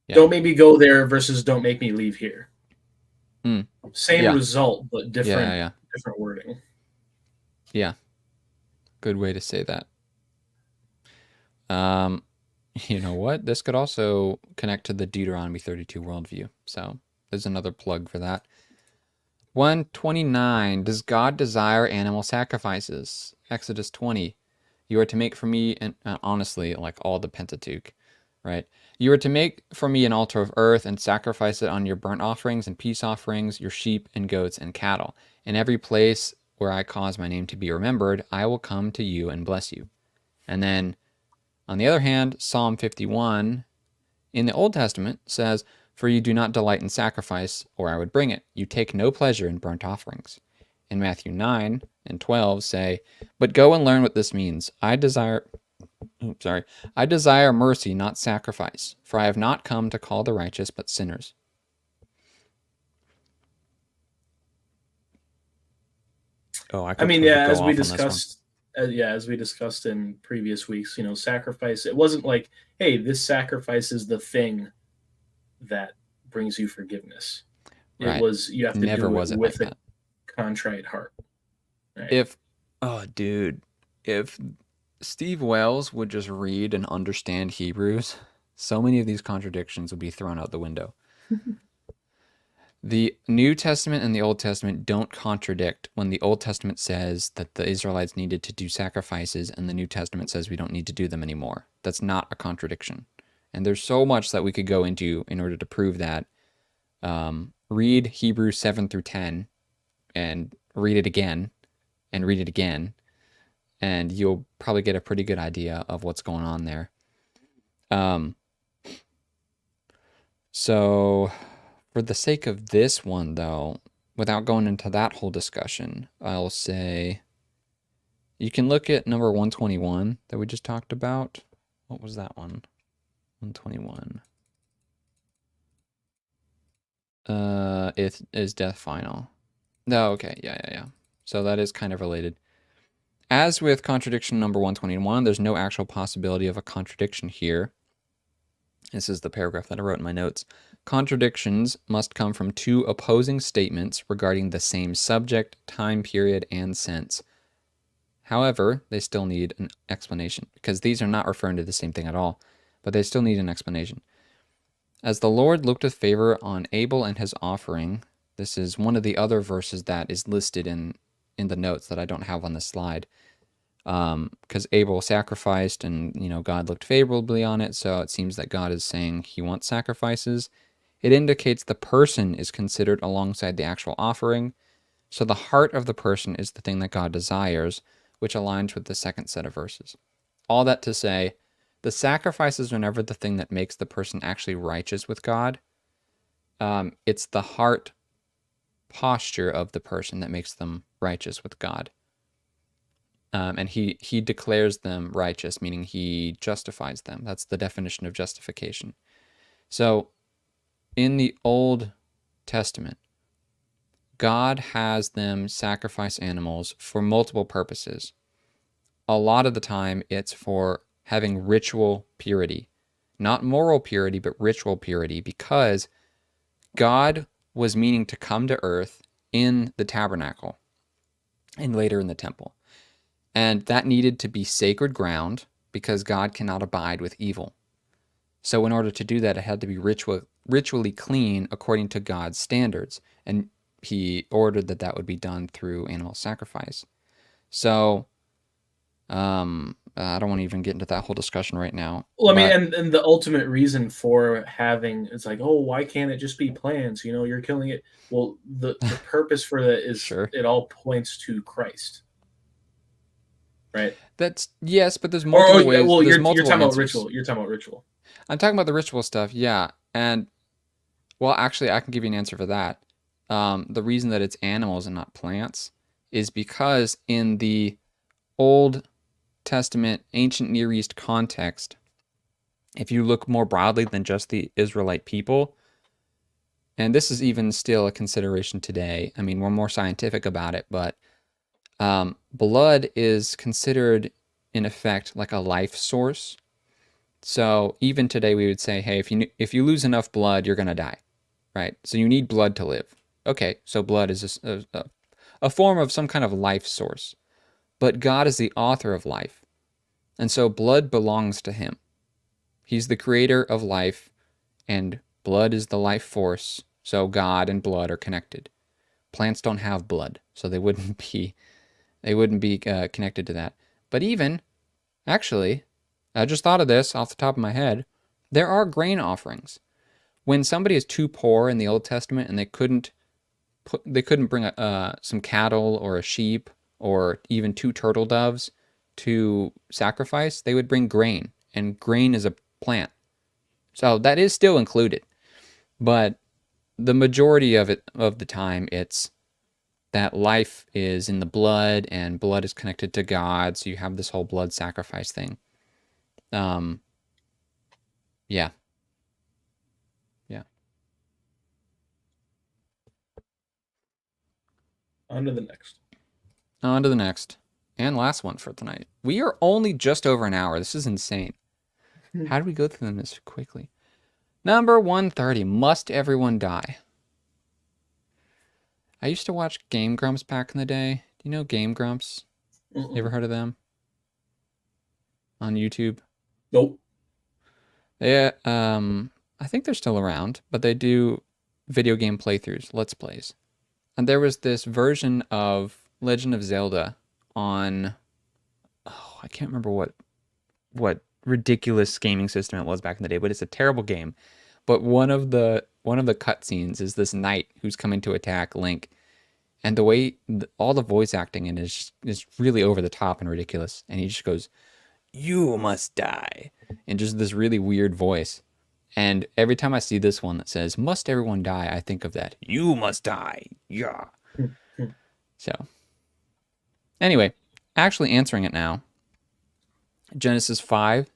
Yeah. Don't make me go there versus don't make me leave here. Mm. Same Yeah. result, but different wording. Yeah. Good way to say that. You know what? This could also connect to the Deuteronomy 32 worldview. So there's another plug for that. 129. Does God desire animal sacrifices? Exodus 20. You are to make for me, and honestly, like all the Pentateuch, right? You are to make for me an altar of earth and sacrifice it on your burnt offerings and peace offerings, your sheep and goats and cattle. In every place where I cause my name to be remembered, I will come to you and bless you. And then, on the other hand, Psalm 51 in the Old Testament says, for you do not delight in sacrifice, or I would bring it. You take no pleasure in burnt offerings. In Matthew 9 and 12 say, but go and learn what this means. I desire mercy, not sacrifice, for I have not come to call the righteous, but sinners. Oh, I I could mean, totally yeah, go as we off on this one. discussed, as we discussed in previous weeks, sacrifice. It wasn't like, hey, this sacrifice is the thing that brings you forgiveness. It Right. was you have to Never do it was it like with a that. contrite heart, right? If, oh, dude, if Steve Wells would just read and understand Hebrews, so many of these contradictions would be thrown out the window. The New Testament and the Old Testament don't contradict when the Old Testament says that the Israelites needed to do sacrifices and the New Testament says we don't need to do them anymore. That's not a contradiction. And there's so much that we could go into in order to prove that. Read Hebrews 7 through 10 and read it again and read it again, and you'll probably get a pretty good idea of what's going on there. So for the sake of this one, though, without going into that whole discussion, I'll say you can look at number 121 that we just talked about. What was that one? 121. It is death final. No, okay, yeah. So that is kind of related. As with contradiction number 121, there's no actual possibility of a contradiction here. This is the paragraph that I wrote in my notes. Contradictions must come from two opposing statements regarding the same subject, time period, and sense. However, they still need an explanation, because these are not referring to the same thing at all, but they still need an explanation. As the Lord looked with favor on Abel and his offering, this is one of the other verses that is listed in the notes that I don't have on the slide, because Abel sacrificed and, God looked favorably on it, so it seems that God is saying he wants sacrifices. It indicates the person is considered alongside the actual offering, so the heart of the person is the thing that God desires, which aligns with the second set of verses. All that to say, the sacrifices are never the thing that makes the person actually righteous with God. It's the heart posture of the person that makes them righteous with God. And he declares them righteous, meaning he justifies them. That's the definition of justification. So in the Old Testament, God has them sacrifice animals for multiple purposes. A lot of the time, it's for having ritual purity. Not moral purity, but ritual purity, because God was meaning to come to earth in the tabernacle and later in the temple. And that needed to be sacred ground because God cannot abide with evil. So in order to do that, it had to be ritually clean according to God's standards. And he ordered that would be done through animal sacrifice. So I don't want to even get into that whole discussion right now. Well, I mean, But and the ultimate reason for having it's like, oh, why can't it just be plants? You're killing it. Well, the purpose for that is sure. it all points to Christ, right? That's yes, but there's Or multiple ways. well, There's you're multiple talking about answers. ritual. You're talking about ritual. I'm talking about the ritual stuff, yeah. And well, actually, I can give you an answer for that. The reason that it's animals and not plants is because in the Old Testament, ancient Near East context, if you look more broadly than just the Israelite people, and this is even still a consideration today. I mean, we're more scientific about it, but blood is considered, in effect, like a life source. So even today, we would say, hey, if you lose enough blood, you're gonna die, right? So you need blood to live. Okay, so blood is a form of some kind of life source, but God is the author of life, and so blood belongs to Him. He's the creator of life, and blood is the life force, so God and blood are connected. Plants don't have blood, so they wouldn't be connected to that. But even Actually, I just thought of this off the top of my head. There are grain offerings. When somebody is too poor in the Old Testament and they couldn't bring some cattle or a sheep or even two turtle doves to sacrifice, they would bring grain, and grain is a plant. So that is still included. But the majority of the time it's that life is in the blood and blood is connected to God, so you have this whole blood sacrifice thing. Um yeah. Yeah. On to the next. On to the next and last one for tonight. We are only just over an hour. This is insane. How do we go through them this quickly? Number 130, must everyone die? I used to watch Game Grumps back in the day. Do you know Game Grumps? You ever heard of them? On YouTube? Nope. They, I think they're still around, but they do video game playthroughs, Let's Plays. And there was this version of Legend of Zelda on, oh, I can't remember what ridiculous gaming system it was back in the day, but it's a terrible game. But one of the cutscenes is this knight who's coming to attack Link, and the way all the voice acting in is really over the top and ridiculous. And he just goes, "You must die," in just this really weird voice. And every time I see this one that says "Must everyone die," I think of that. You must die. Yeah. So anyway, actually answering it now. Genesis 5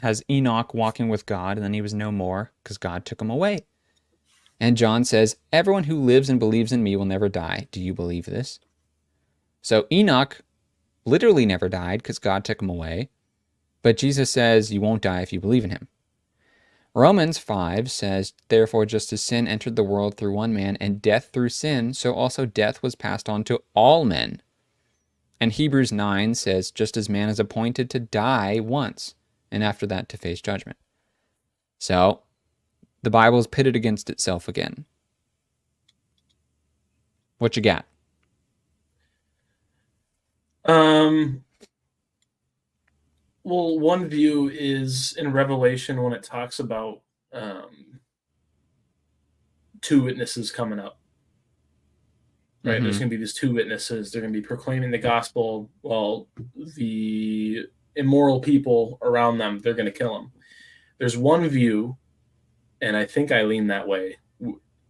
has Enoch walking with God, and then he was no more because God took him away. And John says, everyone who lives and believes in me will never die. Do you believe this? So Enoch literally never died because God took him away. But Jesus says you won't die if you believe in him. Romans 5 says, therefore, just as sin entered the world through one man and death through sin, so also death was passed on to all men. And Hebrews 9 says, just as man is appointed to die once, and after that to face judgment. So the Bible is pitted against itself again. What you got? Well, one view is in Revelation when it talks about two witnesses coming up. Right? Mm-hmm. There's going to be these two witnesses. They're going to be proclaiming the gospel. Well, the immoral people around them, they're going to kill them. There's one view, and I think I lean that way,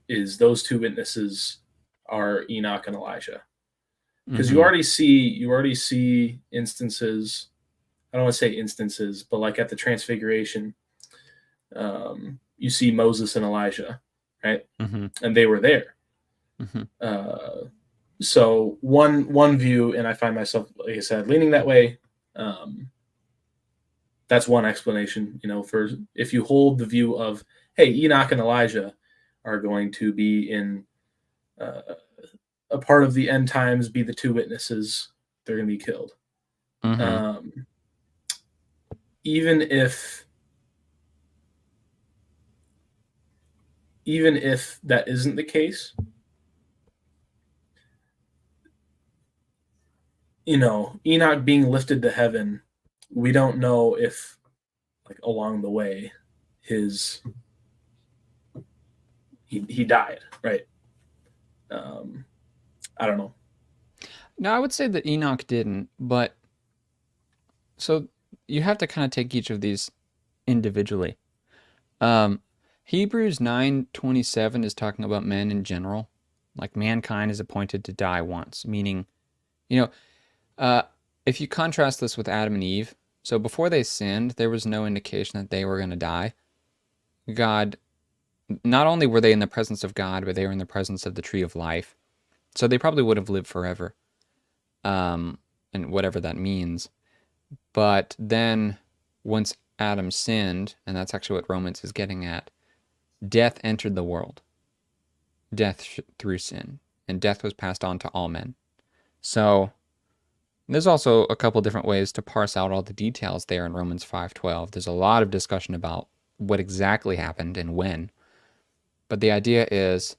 is those two witnesses are Enoch and Elijah. Because you already see instances. I don't want to say instances, but like at the Transfiguration, you see Moses and Elijah, right? Mm-hmm. And they were there. Mm-hmm. So one view, and I find myself, like I said, leaning that way. That's one explanation, for if you hold the view of, hey, Enoch and Elijah are going to be in a part of the end times, be the two witnesses, they're going to be killed. Mm-hmm. Even if that isn't the case, Enoch being lifted to heaven, we don't know if, like, along the way, he died, right? I don't know. No, I would say that Enoch didn't, but so you have to kind of take each of these individually. Hebrews 9:27 is talking about men in general, like mankind is appointed to die once, meaning, if you contrast this with Adam and Eve, so before they sinned, there was no indication that they were going to die. God, not only were they in the presence of God, but they were in the presence of the tree of life. So they probably would have lived forever, and whatever that means. But then once Adam sinned, and that's actually what Romans is getting at, death entered the world. Death through sin. And death was passed on to all men. So there's also a couple different ways to parse out all the details there in Romans 5:12. There's a lot of discussion about what exactly happened and when. But the idea is,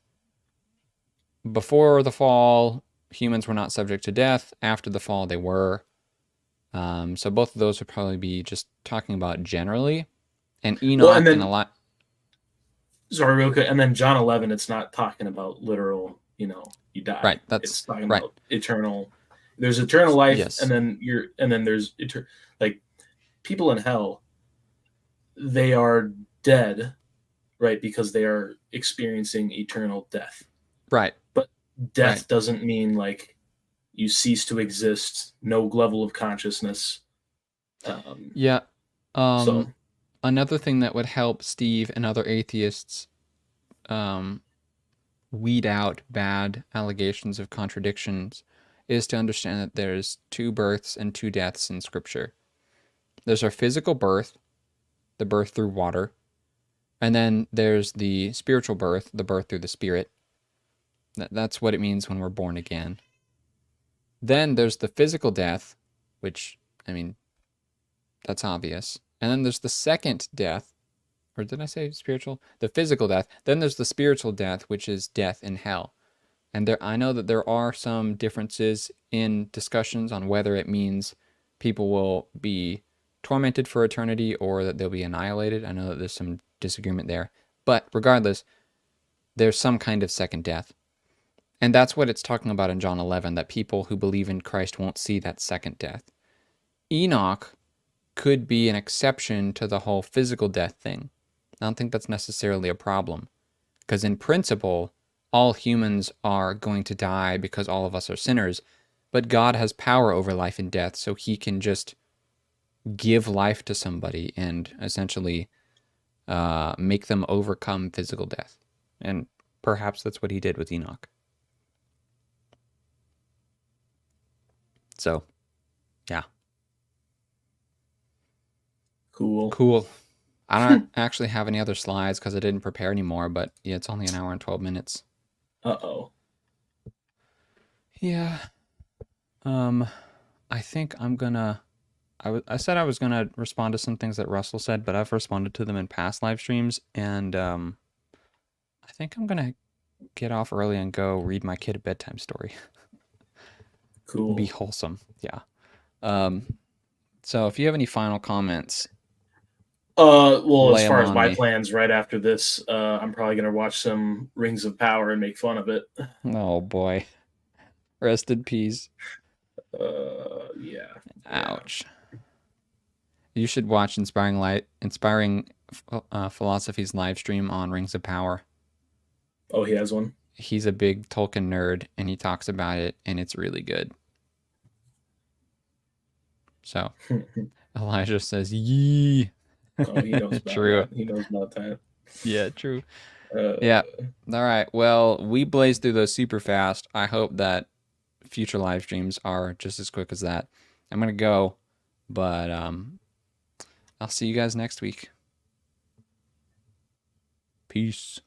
before the fall, humans were not subject to death. After the fall, they were. So both of those would probably be just talking about generally. And Well, and Enoch and a then lot. sorry, real quick, and then John 11, it's not talking about literal, you Right. die. That's It's talking right. about eternal. There's eternal life, Yes. and then there's like people in hell. They are dead, right? Because they are experiencing eternal death. Right. But Right. death doesn't mean like you cease to exist, no level of consciousness. Um, Yeah. so Another thing that would help Steve and other atheists um, weed out bad allegations of contradictions is to understand that there's two births and two deaths in Scripture. There's our physical birth, the birth through water, and then there's the spiritual birth, the birth through the Spirit. That's what it means when we're born again. Then there's the physical death, which, I mean, that's obvious. And then there's the second death, or did I say spiritual? The physical death. Then there's the spiritual death, which is death in hell. And I know that there are some differences in discussions on whether it means people will be tormented for eternity or that they'll be annihilated. I know that there's some disagreement there. But regardless, there's some kind of second death. And that's what it's talking about in John 11, that people who believe in Christ won't see that second death. Enoch could be an exception to the whole physical death thing. I don't think that's necessarily a problem. Because in principle, all humans are going to die because all of us are sinners. But God has power over life and death, so he can just give life to somebody and essentially make them overcome physical death. And perhaps that's what he did with Enoch. So, yeah. cool. Cool. I don't actually have any other slides because I didn't prepare anymore, but yeah, it's only an hour and 12 minutes. Uh-oh. Yeah. I think I'm gonna. I said I was gonna respond to some things that Russell said, but I've responded to them in past live streams, and I think I'm gonna get off early and go read my kid a bedtime story. Be Cool. wholesome. Yeah. Um. So if you have any final comments, Well, as lay them far as on my me. plans right after this, I'm probably gonna watch some Rings of Power and make fun of it. Oh boy. Rest in peace. Yeah, yeah. Ouch. You should watch Inspiring Philosophy's live stream on Rings of Power. Oh, he has one. He's a big Tolkien nerd, and he talks about it, and it's really good. So Elijah says, "Yee." Oh, he knows about True. that. He knows about that. Yeah, true. Uh, Yeah. All right. Well, we blazed through those super fast. I hope that future live streams are just as quick as that. I'm gonna go, but I'll see you guys next week. Peace.